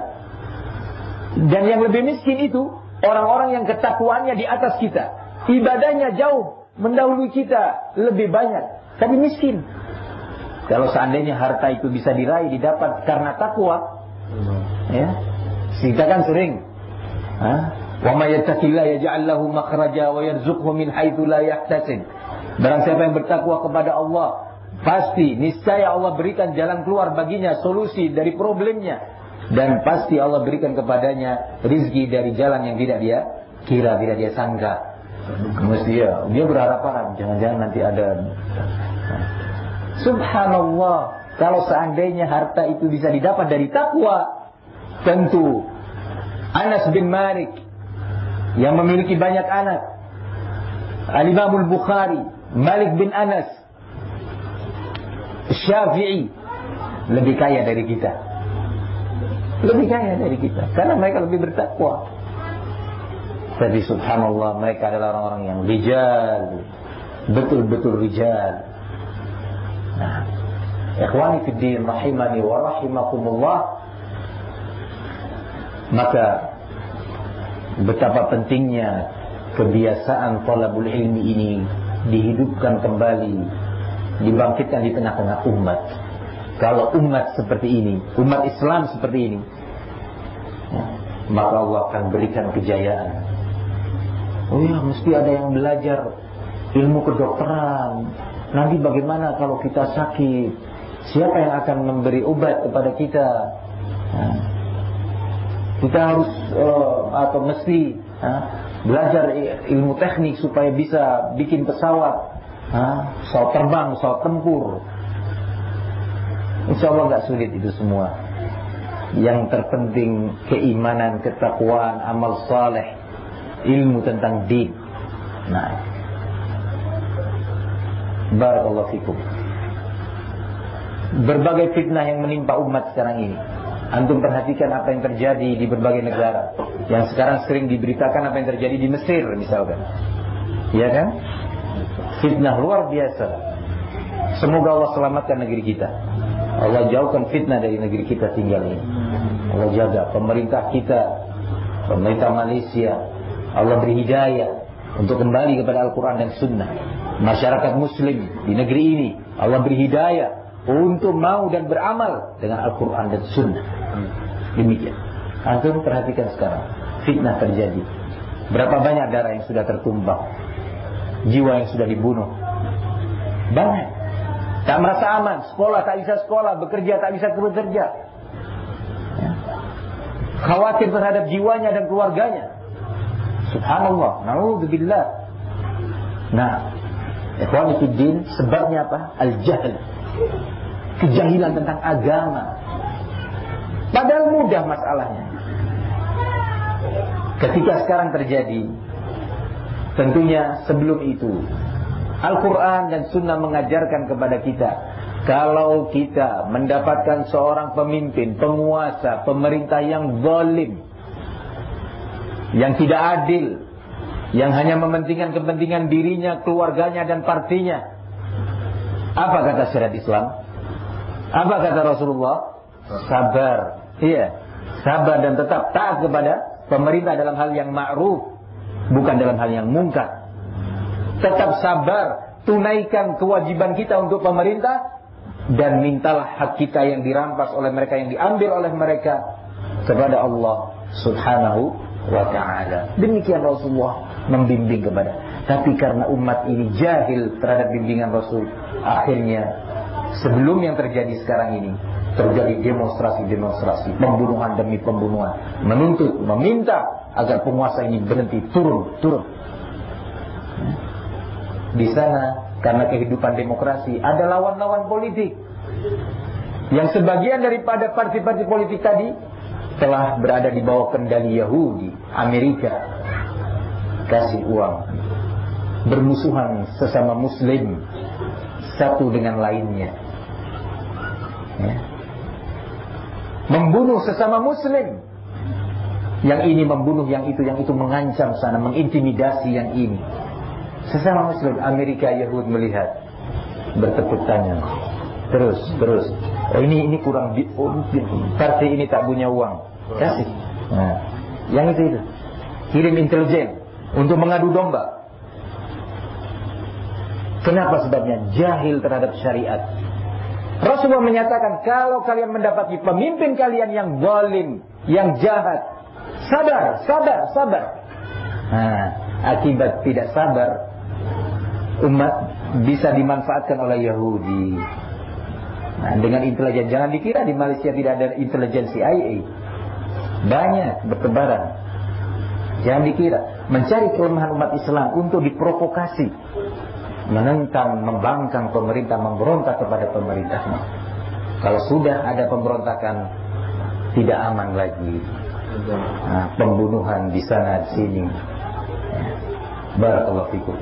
Dan yang lebih miskin itu orang-orang yang ketakwaannya di atas kita, ibadahnya jauh mendahului kita, lebih banyak, tapi miskin. Kalau seandainya harta itu bisa diraih, didapat karena takwa, ya, kita kan sering, wa may yattaqillaha yaj'al lahu makhraja wa yarzuqhu min haitsu la yahtasib. Barang siapa yang bertakwa kepada Allah, pasti niscaya Allah berikan jalan keluar baginya, solusi dari problemnya, dan pasti Allah berikan kepadanya rizki dari jalan yang tidak dia kira, tidak dia sangka. Mesti dia berharap jangan-jangan nanti ada. Subhanallah, kalau seandainya harta itu bisa didapat dari takwa, tentu Anas bin Malik yang memiliki banyak anak, Al-Imam Al-Bukhari, Malik bin Anas, Syafi'i lebih kaya dari kita. Lebih kaya dari kita karena mereka lebih bertakwa. Tapi subhanallah, mereka adalah orang-orang yang rijal, betul-betul rijal. Nah, ikhwani fid din rahimani wa rahimakumullah, maka betapa pentingnya kebiasaan thalabul ilmi ini dihidupkan kembali, dibangkitkan di tengah-tengah umat. Kalau umat seperti ini, umat Islam seperti ini, maka Allah akan berikan kejayaan. Oh ya, mesti ada yang belajar ilmu kedokteran. Nanti bagaimana kalau kita sakit? Siapa yang akan memberi obat kepada kita? Kita harus atau mesti belajar ilmu teknik supaya bisa bikin pesawat, pesawat terbang, pesawat tempur. Insya Allah gak sulit itu semua. Yang terpenting keimanan, ketakwaan, amal saleh, ilmu tentang din. Nah, barakallahu fikum. Berbagai fitnah yang menimpa umat sekarang ini, antum perhatikan apa yang terjadi di berbagai negara. Yang sekarang sering diberitakan apa yang terjadi di Mesir misalkan, ya kan? Fitnah luar biasa. Semoga Allah selamatkan negeri kita. Allah jauhkan fitnah dari negeri kita tinggal ini. Allah jaga pemerintah kita, pemerintah Malaysia. Allah beri hidayah untuk kembali kepada Al-Quran dan Sunnah. Masyarakat Muslim di negeri ini Allah beri hidayah untuk mau dan beramal dengan Al-Quran dan Sunnah. Demikian. Antum perhatikan sekarang, fitnah terjadi. Berapa banyak darah yang sudah tertumpah, jiwa yang sudah dibunuh. Banyak. Tak merasa aman, sekolah tak bisa sekolah, bekerja tak bisa bekerja. Khawatir terhadap jiwanya dan keluarganya. Subhanallah, na'udzubillah. Nah, ikhwan fillah, sebabnya apa? Al-jahl. Kejahilan tentang agama. Padahal mudah masalahnya. Ketika sekarang terjadi, tentunya sebelum itu Al-Quran dan Sunnah mengajarkan kepada kita, kalau kita mendapatkan seorang pemimpin, penguasa, pemerintah yang zalim, yang tidak adil, yang hanya mementingkan kepentingan dirinya, keluarganya dan partinya, apa kata syariat Islam? Apa kata Rasulullah? Sabar. Iya, sabar dan tetap taat kepada pemerintah dalam hal yang ma'ruf, bukan dalam hal yang mungkar. Tetap sabar, tunaikan kewajiban kita untuk pemerintah, dan mintalah hak kita yang dirampas oleh mereka, yang diambil oleh mereka, kepada Allah Subhanahu wa ta'ala. Demikian Rasulullah membimbing kepada. Tapi karena umat ini jahil terhadap bimbingan Rasul, akhirnya Sebelum yang terjadi sekarang ini, terjadi demonstrasi, pembunuhan demi pembunuhan, menuntut, meminta agar penguasa ini berhenti, turun. Di sana karena kehidupan demokrasi ada lawan-lawan politik yang sebagian daripada partai-partai politik tadi telah berada di bawah kendali Yahudi, Amerika. Kasih uang, bermusuhan sesama Muslim satu dengan lainnya, ya. Membunuh sesama Muslim. Yang ini membunuh yang itu mengancam sana, mengintimidasi yang ini. Sesama Muslim, Amerika, Yahud melihat, bertepuk tangan. Terus. Ini kurang, partai ini tak punya uang, kasih. Nah, yang itu kirim intelijen untuk mengadu domba. Kenapa sebabnya? Jahil terhadap syariat. Rasulullah menyatakan, kalau kalian mendapati pemimpin kalian yang zalim, yang jahat, sabar. Nah, akibat tidak sabar, umat bisa dimanfaatkan oleh Yahudi. Nah, dengan intelijen, jangan dikira di Malaysia tidak ada intelijen CIA. Banyak bertebaran. Jangan dikira. Mencari kelemahan umat Islam untuk diprovokasi, menentang, membangkang pemerintah, memberontak kepada pemerintahnya. Kalau sudah ada pemberontakan, tidak aman lagi. Nah, pembunuhan di sana di sini. Barakallahu fikum.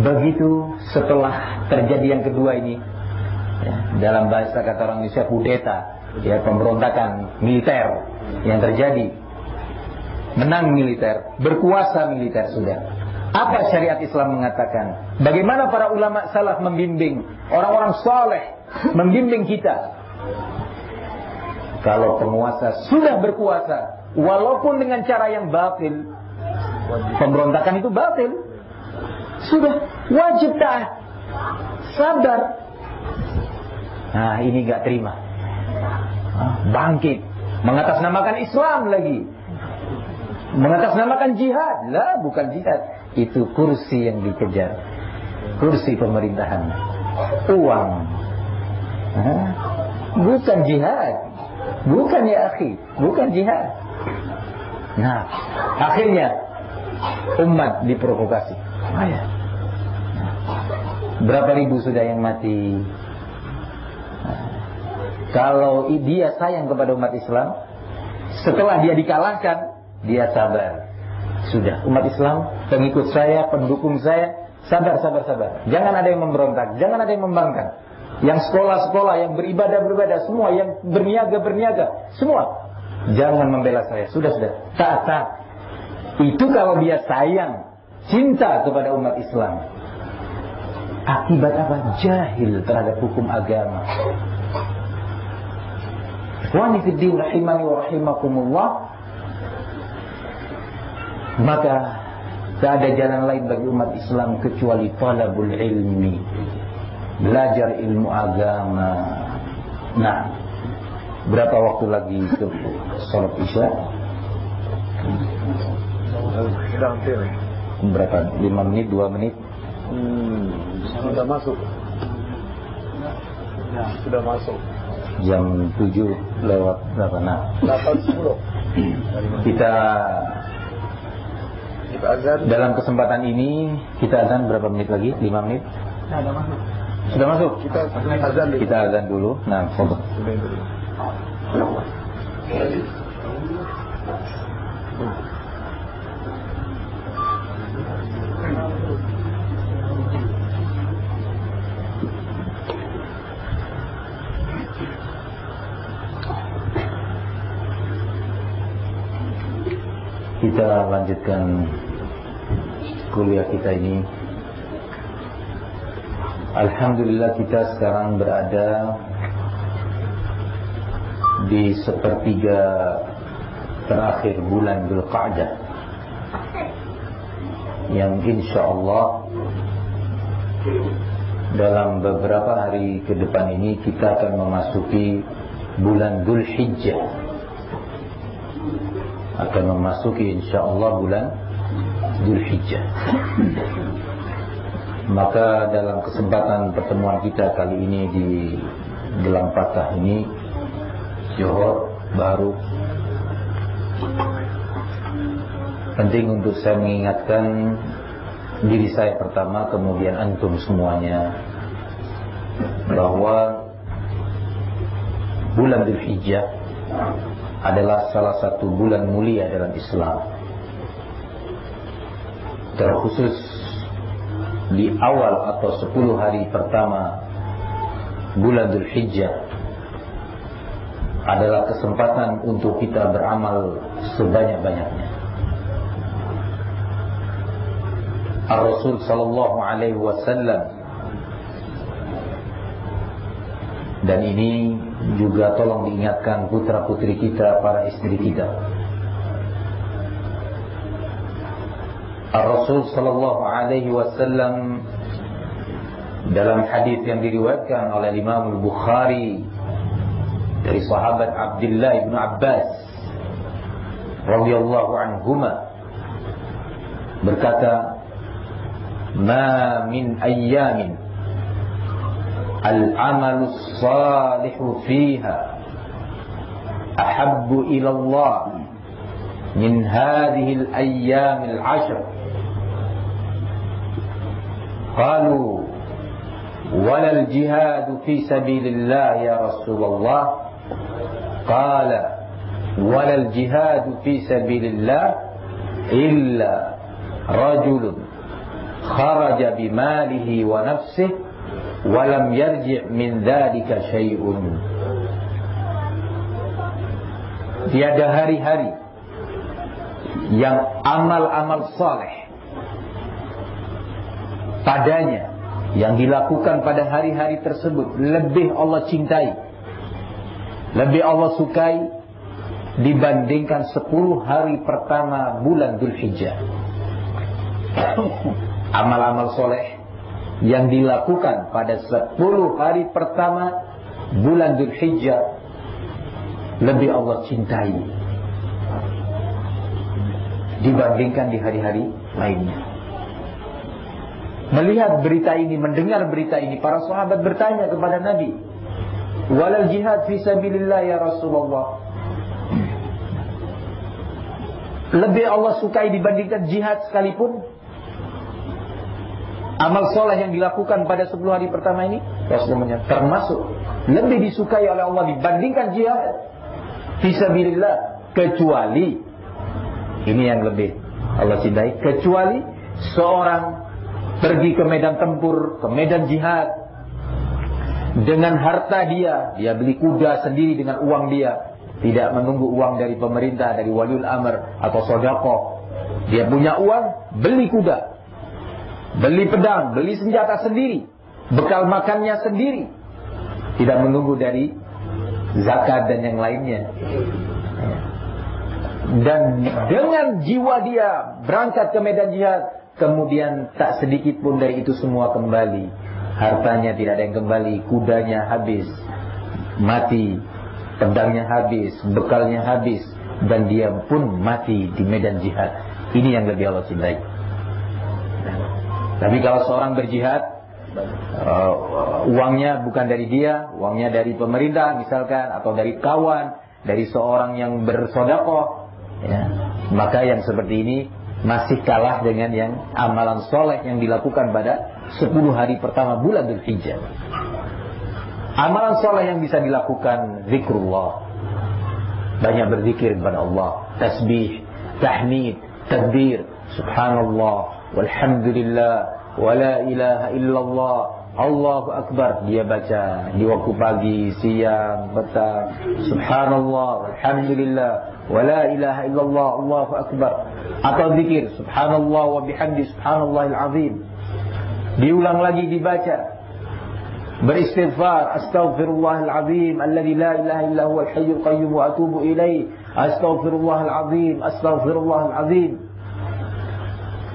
Begitu setelah terjadi yang kedua ini, ya, dalam bahasa kata orang Indonesia kudeta, ya, pemberontakan militer yang terjadi, menang militer, berkuasa militer sudah. Apa syariat Islam mengatakan? Bagaimana para ulama salaf membimbing orang-orang saleh, membimbing kita? Kalau penguasa sudah berkuasa, walaupun dengan cara yang batil, pemberontakan itu batil, sudah wajib taat, sabar. Nah, ini gak terima, bangkit, mengatasnamakan Islam lagi, mengatasnamakan jihad. Lah, bukan jihad, itu kursi yang dikejar, kursi pemerintahan, uang. Bukan jihad, bukan ya akhi, bukan jihad. Nah, akhirnya umat diprovokasi. Berapa ribu sudah yang mati. Kalau dia sayang kepada umat Islam, setelah dia dikalahkan, dia sabar. Sudah, umat Islam, pengikut saya, pendukung saya, sabar. Jangan ada yang memberontak, jangan ada yang membangkang. Yang sekolah-sekolah, yang beribadah, semua, yang berniaga, semua, jangan membela saya. Sudah, taat. Itu kalau dia sayang, cinta kepada umat Islam. Akibat apa? Jahil terhadap hukum agama. Ikhwani fid din rahimani wa rahimakumullah. Maka tak ada jalan lain bagi umat Islam kecuali talabul ilmi, belajar ilmu agama. Nah, berapa waktu lagi ke salat Isya? Sudah hampir. Berapa? 5 menit, 2 menit? Sudah masuk. Ya, sudah masuk. Jam 7 lewat berapa? Nah, 8:10. Kita azan. Dalam kesempatan ini kita azan berapa menit lagi? 5 menit? Sudah masuk. Sudah masuk? Kita azan dulu. Nah, foto. Kita lanjutkan kuliah kita ini. Alhamdulillah kita sekarang berada di sepertiga terakhir bulan Dzulqa'dah, yang insyaallah dalam beberapa hari ke depan ini kita akan memasuki bulan Dzulhijjah. Akan memasuki insyaallah bulan Dzulhijjah. Maka dalam kesempatan pertemuan kita kali ini di Gelang Patah ini, Johor Baru, penting untuk saya mengingatkan diri saya pertama, kemudian antum semuanya, bahwa bulan Dzulhijjah adalah salah satu bulan mulia dalam Islam. Terkhusus di awal atau 10 hari pertama bulan Dzulhijjah adalah kesempatan untuk kita beramal sebanyak-banyaknya. Ar-Rasul sallallahu alaihi wasallam, dan ini juga tolong diingatkan putra-putri kita, para istri kita. Ar-Rasul sallallahu alaihi wasallam dalam hadis yang diriwayatkan oleh Imam Al-Bukhari dari sahabat Abdullah bin Abbas radhiyallahu anhuma berkata, "Ma min ayyamin al-amalu salihu fiha ahabbu ila Allah min hadhihi al-ayyam al-'ashr." Qalu wala al-jihad fi sabilillah ya Rasulullah. Qala wala al-jihad fi sabilillah illa rajulun kharaja bimalihi wa nafsihi wa lam yarji' min dhalika syai'un. Tiada hari-hari yang amal-amal saleh padanya, yang dilakukan pada hari-hari tersebut, lebih Allah cintai, lebih Allah sukai dibandingkan 10 hari pertama bulan Dzulhijjah. Amal-amal soleh yang dilakukan pada 10 hari pertama bulan Dzulhijjah lebih Allah cintai dibandingkan di hari-hari lainnya. Melihat berita ini, mendengar berita ini, para sahabat bertanya kepada Nabi, walal jihad fi sabilillah ya Rasulullah, lebih Allah sukai dibandingkan jihad sekalipun? Amal soleh yang dilakukan pada 10 hari pertama ini, Rasulullah termasuk lebih disukai oleh Allah dibandingkan jihad fi sabilillah, kecuali, ini yang lebih Allah cintai, kecuali seorang pergi ke medan tempur, ke medan jihad dengan harta dia beli kuda sendiri dengan uang dia, tidak menunggu uang dari pemerintah, dari waliul amr atau sedekah. Dia punya uang, beli kuda, beli pedang, beli senjata sendiri, bekal makannya sendiri, tidak menunggu dari zakat dan yang lainnya. Dan dengan jiwa dia berangkat ke medan jihad, kemudian tak sedikit pun dari itu semua kembali. Hartanya tidak ada yang kembali, kudanya habis, mati, pedangnya habis, bekalnya habis, dan dia pun mati di medan jihad. Ini yang lebih Allah cintai. Tapi kalau seorang berjihad, uangnya bukan dari dia, uangnya dari pemerintah misalkan, atau dari kawan, dari seorang yang bersedekah, ya, maka yang seperti ini masih kalah dengan yang amalan soleh yang dilakukan pada 10 hari pertama bulan Dzulhijjah. Amalan soleh yang bisa dilakukan zikrullah, banyak berzikir kepada Allah, tasbih, tahmid, takbir, subhanallah, walhamdulillah, wala ilaha illallah, Allahu Akbar. Dia baca di waktu pagi, siang, petang, subhanallah, walhamdulillah, wala ilaha illallah, Allahu Akbar. Atau zikir subhanallah wa bihamdi subhanallahil azim. Diulang lagi dibaca, beristighfar, astaghfirullahal azim alladzi la ilaha illa huwal hayyul qayyum wa atubu ilaih, astaghfirullahal azim, astaghfirullahal azim.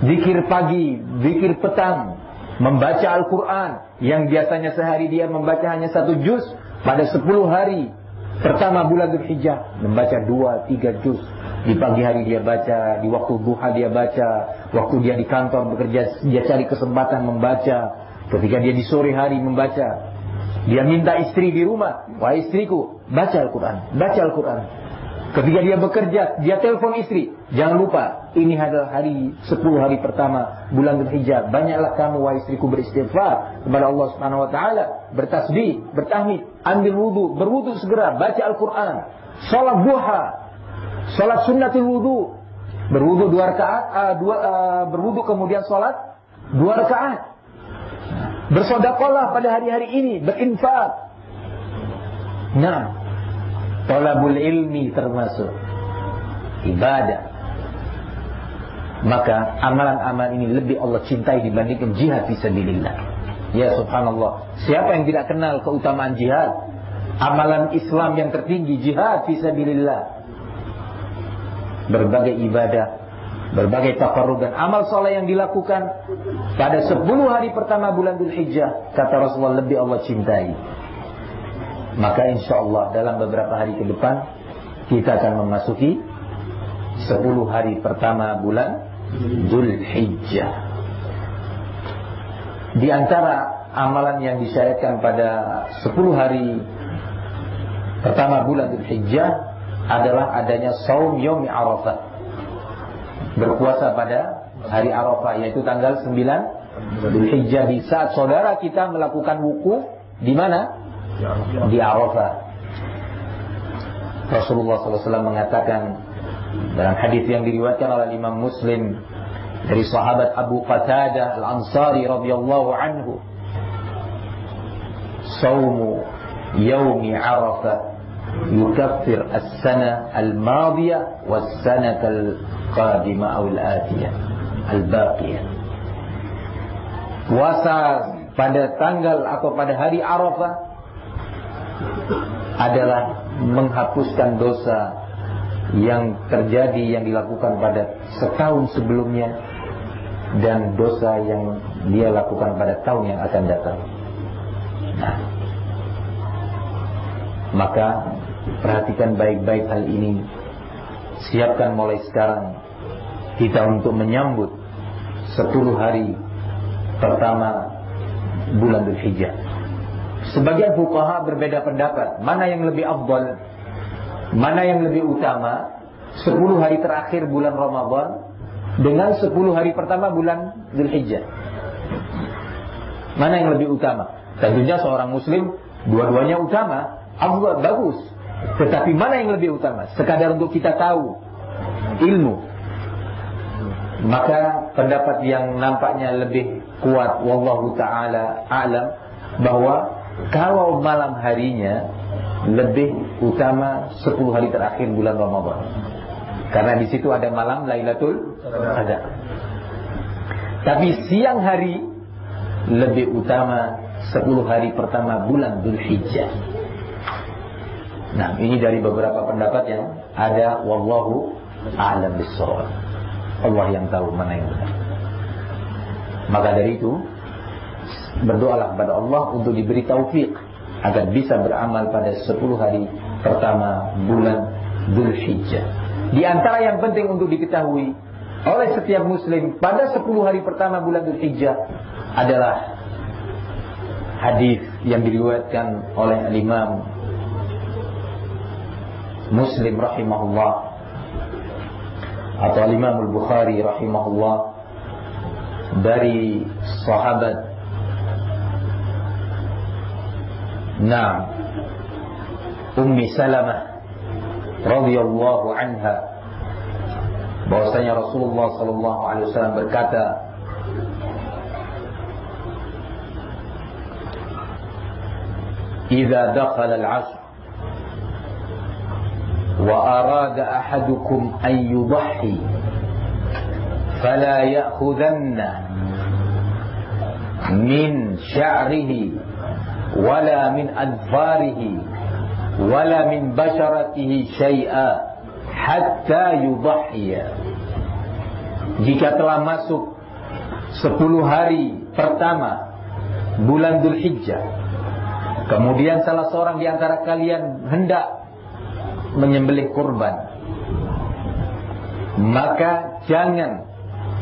Zikir pagi, zikir petang, membaca Al-Quran yang biasanya sehari dia membaca hanya 1 juz, pada 10 hari pertama bulan Dzulhijjah membaca 2-3 juz, Di pagi hari dia baca, di waktu duha dia baca, waktu dia di kantor bekerja dia cari kesempatan membaca, ketika dia di sore hari membaca. Dia minta istri di rumah, wahai istriku, baca Al-Quran, baca Al-Quran. Ketika dia bekerja, dia telepon istri, jangan lupa, ini adalah 10 hari pertama bulan Dzulhijjah. Banyaklah kamu wahai istriku beristighfar kepada Allah Subhanahu wa taala, bertasbih, bertahmid, ambil wudu, berwudu segera, baca Al-Quran, salat duha, salat sunnatul wudu, berwudu 2 rakaat, berwudu kemudian salat 2 rakaat. Bersedekahlah pada hari-hari ini, berinfak. Nah, talabul ilmi termasuk ibadah. Maka amalan-amalan ini lebih Allah cintai dibandingkan jihad fisabilillah. Ya subhanallah, siapa yang tidak kenal keutamaan jihad? Amalan Islam yang tertinggi jihad fisabilillah. Berbagai ibadah, berbagai tafarrud dan amal soleh yang dilakukan pada 10 hari pertama bulan Dzulhijjah, kata Rasulullah, lebih Allah cintai. Maka insya Allah dalam beberapa hari ke depan kita akan memasuki 10 hari pertama bulan Dzulhijjah. Di antara amalan yang disyariatkan pada 10 hari pertama bulan Dzulhijjah adalah adanya saum yaumi Arafah, berpuasa pada hari Arafah, yaitu tanggal 9 Dzulhijjah, di saat saudara kita melakukan wukuf di mana? Di Arafah. Rasulullah SAW mengatakan dalam hadis yang diriwayatkan oleh Imam Muslim dari sahabat Abu Qatadah Al-Ansari radhiyallahu anhu, "Shaumu yaumi Arafah yukaffir as-sana al-madiyah was-sanata al-qadimah aw al-atiyah al-baqiyah." Puasa pada tanggal atau pada hari Arafah adalah menghapuskan dosa yang terjadi, yang dilakukan pada setahun sebelumnya, dan dosa yang dia lakukan pada tahun yang akan datang. Nah, maka perhatikan baik-baik hal ini. Siapkan mulai sekarang kita untuk menyambut 10 hari pertama bulan Dzulhijjah. Sebagian fuqaha berbeda pendapat, mana yang lebih afdal, mana yang lebih utama, 10 hari terakhir bulan Ramadan dengan 10 hari pertama bulan Dzulhijjah. Mana yang lebih utama? Tentunya seorang muslim dua-duanya utama, afdal, bagus. Tetapi mana yang lebih utama? Sekadar untuk kita tahu ilmu. Maka pendapat yang nampaknya lebih kuat, wallahu ta'ala a'lam, bahwa kalau malam harinya lebih utama 10 hari terakhir bulan Ramadan, karena di situ ada malam Lailatul Qadar. Tapi siang hari lebih utama 10 hari pertama bulan Dzulhijjah. Nah, ini dari beberapa pendapat yang ada, wallahu a'lam bissawab. Allah yang tahu mana yang benar. Maka dari itu, berdoalah kepada Allah untuk diberi taufik agar bisa beramal pada 10 hari pertama bulan Dzulhijjah. Di antara yang penting untuk diketahui oleh setiap muslim pada 10 hari pertama bulan Dzulhijjah adalah hadis yang diriwayatkan oleh Imam Muslim rahimahullah atau Imam Al-Bukhari rahimahullah dari sahabat Ummi Salamah radhiyallahu anha, bahwasanya Rasulullah sallallahu alaihi wasallam berkata, "Idza dakhala al-'ashr wa arada ahadukum an yudhhi fala ya'khudanna min sya'rihi wala min adfarihi wala min basharatihi syai'a hatta yudhhiya." Jika telah masuk 10 hari pertama bulan Dzulhijjah, kemudian salah seorang di antara kalian hendak menyembelih kurban, maka jangan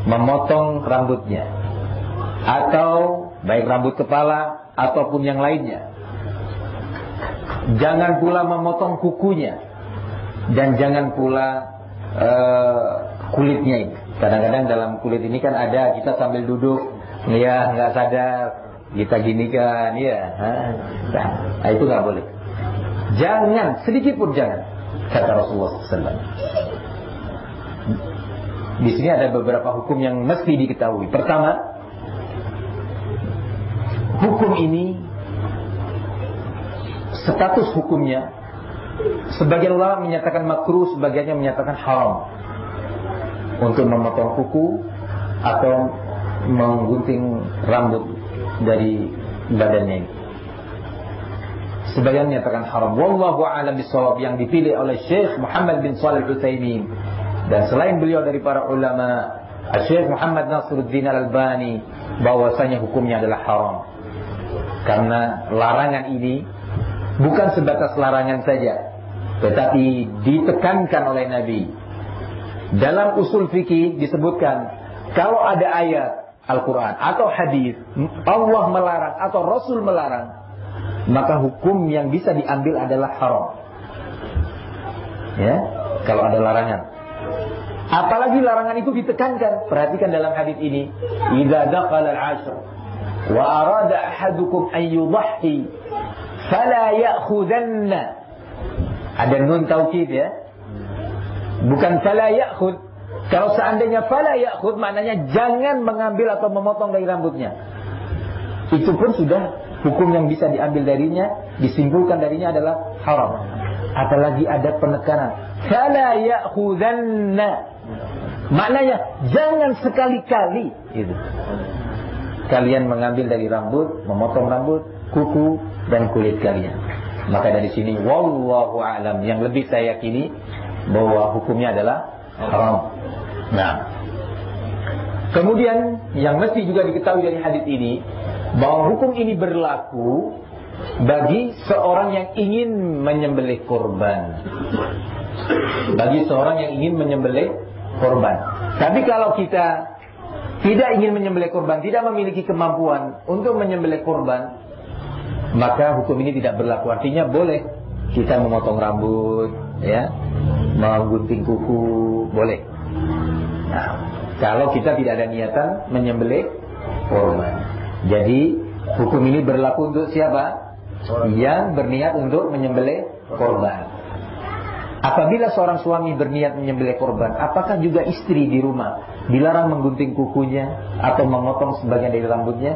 memotong rambutnya, atau baik rambut kepala ataupun yang lainnya. Jangan pula memotong kukunya, dan jangan pula kulitnya ini. Kadang-kadang dalam kulit ini kan ada, kita sambil duduk, ya nggak sadar kita gini kan, ya. Nah, itu nggak boleh. Jangan, sedikit pun jangan, kata Rasulullah SAW. Di sini ada beberapa hukum yang mesti diketahui. Pertama, hukum ini, status hukumnya, sebagian ulama menyatakan makruh, sebagiannya menyatakan haram untuk memotong kuku atau menggunting rambut dari badannya ini. Sebagian menyatakan haram. Wallahu a'lam bishawab, yang dipilih oleh Syekh Muhammad bin Shalih Al-Utsaimin dan selain beliau dari para ulama, Syekh Muhammad Nasiruddin Al-Albani, bahwasanya hukumnya adalah haram. Karena larangan ini bukan sebatas larangan saja, tetapi ditekankan oleh Nabi. Dalam usul fikih disebutkan, kalau ada ayat Al-Quran atau hadis Allah melarang atau Rasul melarang, maka hukum yang bisa diambil adalah haram. Ya, kalau ada larangan. Apalagi larangan itu ditekankan. Perhatikan dalam hadis ini, idza dakhala al-'ashr wa arada ahadukum an yudhhi fala ya'khudanna. Ada nun taukid, ya. Bukan fala ya'khud. Kalau seandainya fala ya'khud, maknanya jangan mengambil atau memotong dari rambutnya. Itu pun sudah hukum yang bisa diambil darinya, disimpulkan darinya adalah haram. Apalagi ada penekanan, fala ya'khudanna. Maknanya jangan sekali-kali gitu kalian mengambil dari rambut, memotong rambut, kuku dan kulit kalian. Maka dari sini wallahu a'lam, yang lebih saya yakini bahwa hukumnya adalah haram. Nah, kemudian yang mesti juga diketahui dari hadis ini, bahwa hukum ini berlaku bagi seorang yang ingin menyembelih kurban. Bagi seorang yang ingin menyembelih kurban. Tapi kalau kita tidak ingin menyembelih kurban, tidak memiliki kemampuan untuk menyembelih kurban, maka hukum ini tidak berlaku. Artinya boleh kita memotong rambut, ya, menggunting kuku, boleh. Nah, kalau kita tidak ada niatan menyembelih kurban. Jadi hukum ini berlaku untuk siapa? Yang berniat untuk menyembelih kurban. Apabila seorang suami berniat menyembelih kurban, apakah juga istri di rumah dilarang menggunting kukunya atau memotong sebagian dari rambutnya?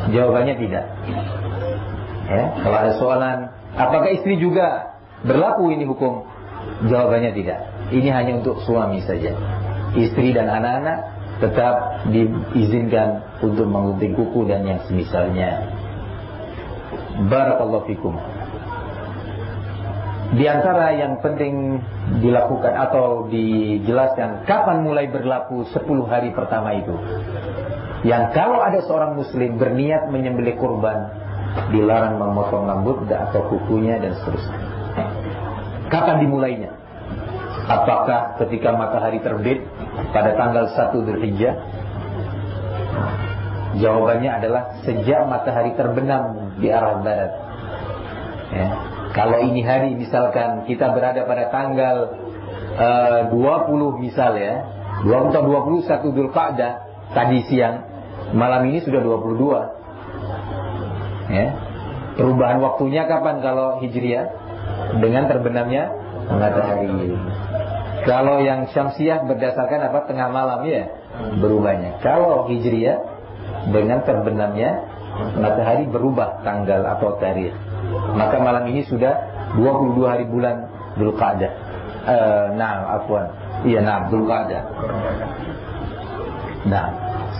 Jawabannya tidak. Ya, kalau ada soalan, apakah istri juga berlaku ini hukum? Jawabannya tidak. Ini hanya untuk suami saja. Istri dan anak-anak tetap diizinkan untuk menggunting kuku dan yang semisalnya. Barakallahu fikum. Di antara yang penting dilakukan atau dijelaskan, kapan mulai berlaku 10 hari pertama itu. Yang kalau ada seorang muslim berniat menyembelih kurban, dilarang memotong rambut atau kukunya dan seterusnya. Kapan dimulainya? Apakah ketika matahari terbit pada tanggal 1 Dzulhijjah? Jawabannya adalah sejak matahari terbenam di arah barat. Ya. Kalau ini hari misalkan kita berada pada tanggal 20 misal, ya, 21 Dzulqa'dah tadi siang, malam ini sudah 22. Ya. Perubahan waktunya kapan kalau Hijriah? Dengan terbenamnya matahari. Kalau yang Syamsiah berdasarkan apa? Tengah malam, ya, berubahnya. Kalau Hijriah dengan terbenamnya matahari berubah tanggal atau tarikh. Maka malam ini sudah 22 hari bulan Dzulqa'dah. Dzulqa'dah. Nah,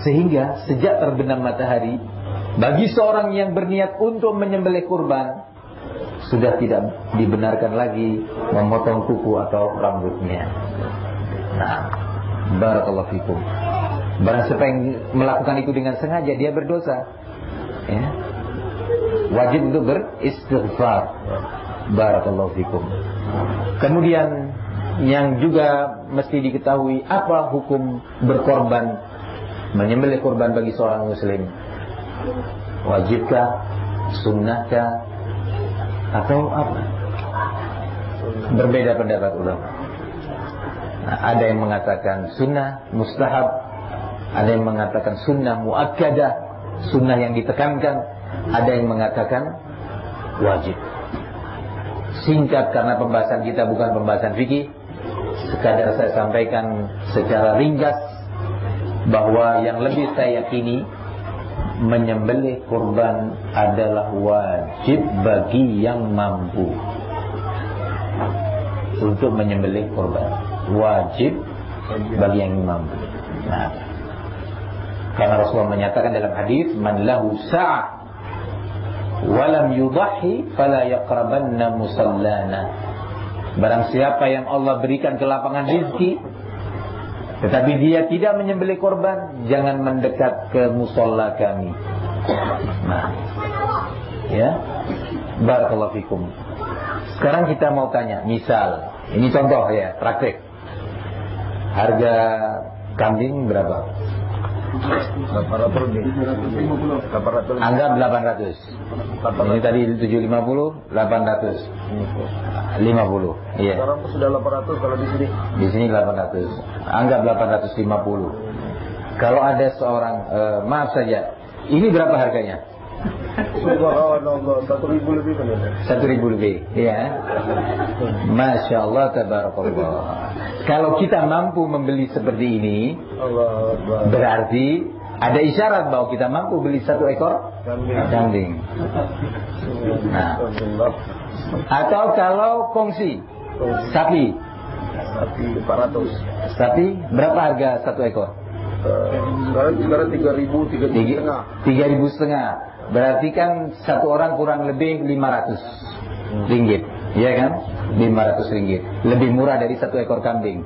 sehingga sejak terbenam matahari, bagi seorang yang berniat untuk menyembelih kurban, sudah tidak dibenarkan lagi memotong kuku atau rambutnya. Nah, barakallahu fikum. Barang siapa yang melakukan itu dengan sengaja, dia berdosa. Ya. Wajib untuk beristighfar. Barakallahu fikum. Kemudian yang juga mesti diketahui, apa hukum berkorban, menyembelih korban bagi seorang muslim. Wajibkah, sunnahkah, atau apa? Berbeda pendapat ulama. Nah, ada yang mengatakan sunnah mustahab, ada yang mengatakan sunnah muakkadah, sunnah yang ditekankan, ada yang mengatakan wajib. Singkat karena pembahasan kita bukan pembahasan fikih, sekadar saya sampaikan secara ringkas bahwa yang lebih saya yakini, menyembelih kurban adalah wajib bagi yang mampu untuk menyembelih kurban. Wajib bagi yang mampu. Nah, karena Rasulullah menyatakan dalam hadis, man lahu sa'ah walam yudhahi fala yaqrabanna musallana. Barang siapa yang Allah berikan kelapangan rezeki tetapi dia tidak menyembelih korban, jangan mendekat ke musalla kami. Nah, ya, barakallahu fikum. Sekarang kita mau tanya, misal, ini contoh ya, praktek. Harga kambing berapa? 800 nih. 800. Anggap 800. Ini tadi 750, 800. 50. Iya. Sekarang sudah 800 kalau di sini. Di sini 800. Anggap 850. Kalau ada seorang maaf saja, ini berapa harganya? Subhanallah, 1.000 lebih kan ya? 1.000 lebih. Iya. Masya Allah, tabarakallah. Kalau kita mampu membeli seperti ini, Allah, berarti ada isyarat bahwa kita mampu beli 1 ekor kambing. Nah, atau kalau kongsi sapi 400. Sapi berapa harga 1 ekor? Sekarang 3.000, 3.500. Berarti kan satu orang kurang lebih 500 ringgit, iya kan? 500 ringgit. Lebih murah dari 1 ekor kambing.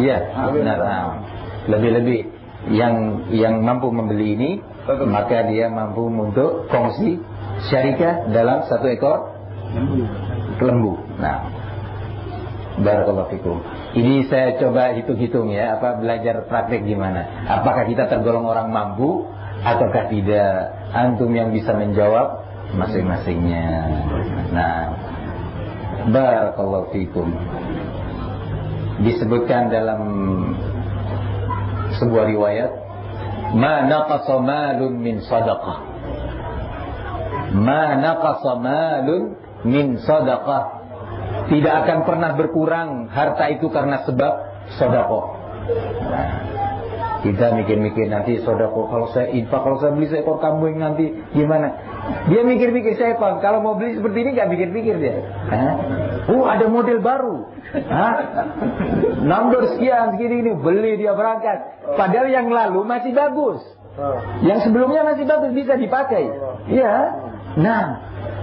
Iya, benar. Nah, lebih-lebih yang mampu membeli ini, maka dia mampu untuk kongsi syarikah dalam 1 ekor lembu. Nah, barakallahu fikum. Ini saya coba hitung-hitung ya, belajar praktek gimana. Apakah kita tergolong orang mampu ataukah tidak? Antum yang bisa menjawab masing-masingnya. Nah, barakallahu fikum. Disebutkan dalam sebuah riwayat, ma naqasa malun min sadaqah. Ma naqasa malun min sadaqah. Tidak akan pernah berkurang harta itu karena sebab sedekah. Nah, kita mikir-mikir nanti sedekah, kalau saya infak, kalau saya beli seekor kambing nanti gimana? Dia mikir-mikir, saya Pak, kalau mau beli seperti ini nggak mikir-mikir dia. Ada model baru. Nomor sekian segini ini, beli dia berangkat. Padahal yang lalu masih bagus. Yang sebelumnya masih bagus, bisa dipakai. Iya. Nah,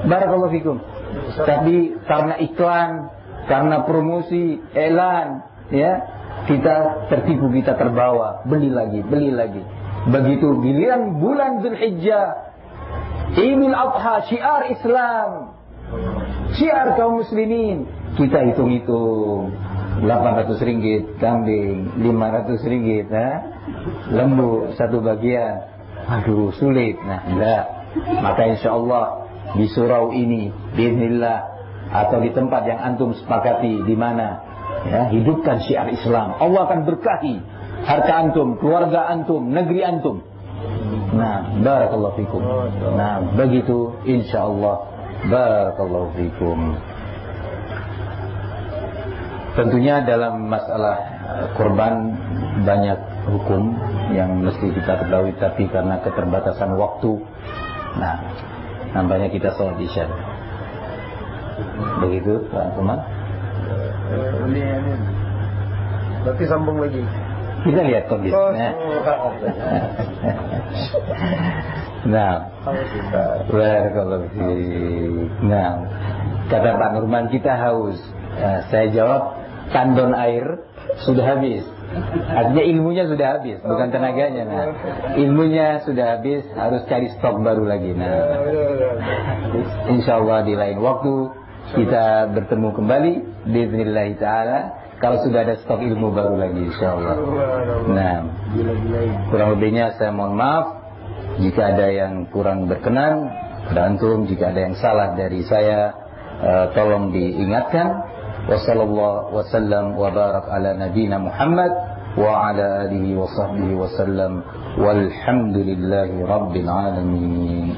barakallahu fikum. Tapi karena iklan, karena promosi, elan, ya, kita tertipu, kita terbawa, beli lagi. Begitu giliran bulan Dzulhijjah, Idul Adha, syiar Islam, syiar kaum muslimin, kita hitung-hitung 800 ringgit kambing, 500 ringgit, lembu 1 bagian. Aduh, sulit. Nah, enggak. Maka insyaallah di surau ini, biiznillah, atau di tempat yang antum sepakati, di mana ya, hidupkan syiar Islam, Allah akan berkahi harta antum, keluarga antum, negeri antum. Nah, barakallahu fikum. Nah, begitu insyaallah. Barakallahu fikum. Tentunya dalam masalah kurban banyak hukum yang mesti kita ketahui, tapi karena keterbatasan waktu, nah, nampaknya kita sholat isya. Begitu, Pak Umar. Ini. Nanti sambung lagi. Kita lihat kondisinya. Nah, barakallahu fiik. Nah, kata Pak Nurman, kita haus. Saya jawab, tandon air sudah habis. Artinya ilmunya sudah habis, bukan tenaganya. Nah, ilmunya sudah habis, harus cari stok baru lagi. Nah, insyaallah di lain waktu kita bertemu kembali Bismillah ta'ala. Kalau sudah ada stok ilmu baru lagi insyaallah. Nah, kurang lebihnya saya mohon maaf jika ada yang kurang berkenan pada antum, jika ada yang salah dari saya tolong diingatkan. Wassallallahu wasallam wa barak ala nabiyina Muhammad wa ala alihi wa sahbihi wasallam walhamdulillahi rabbil alamin.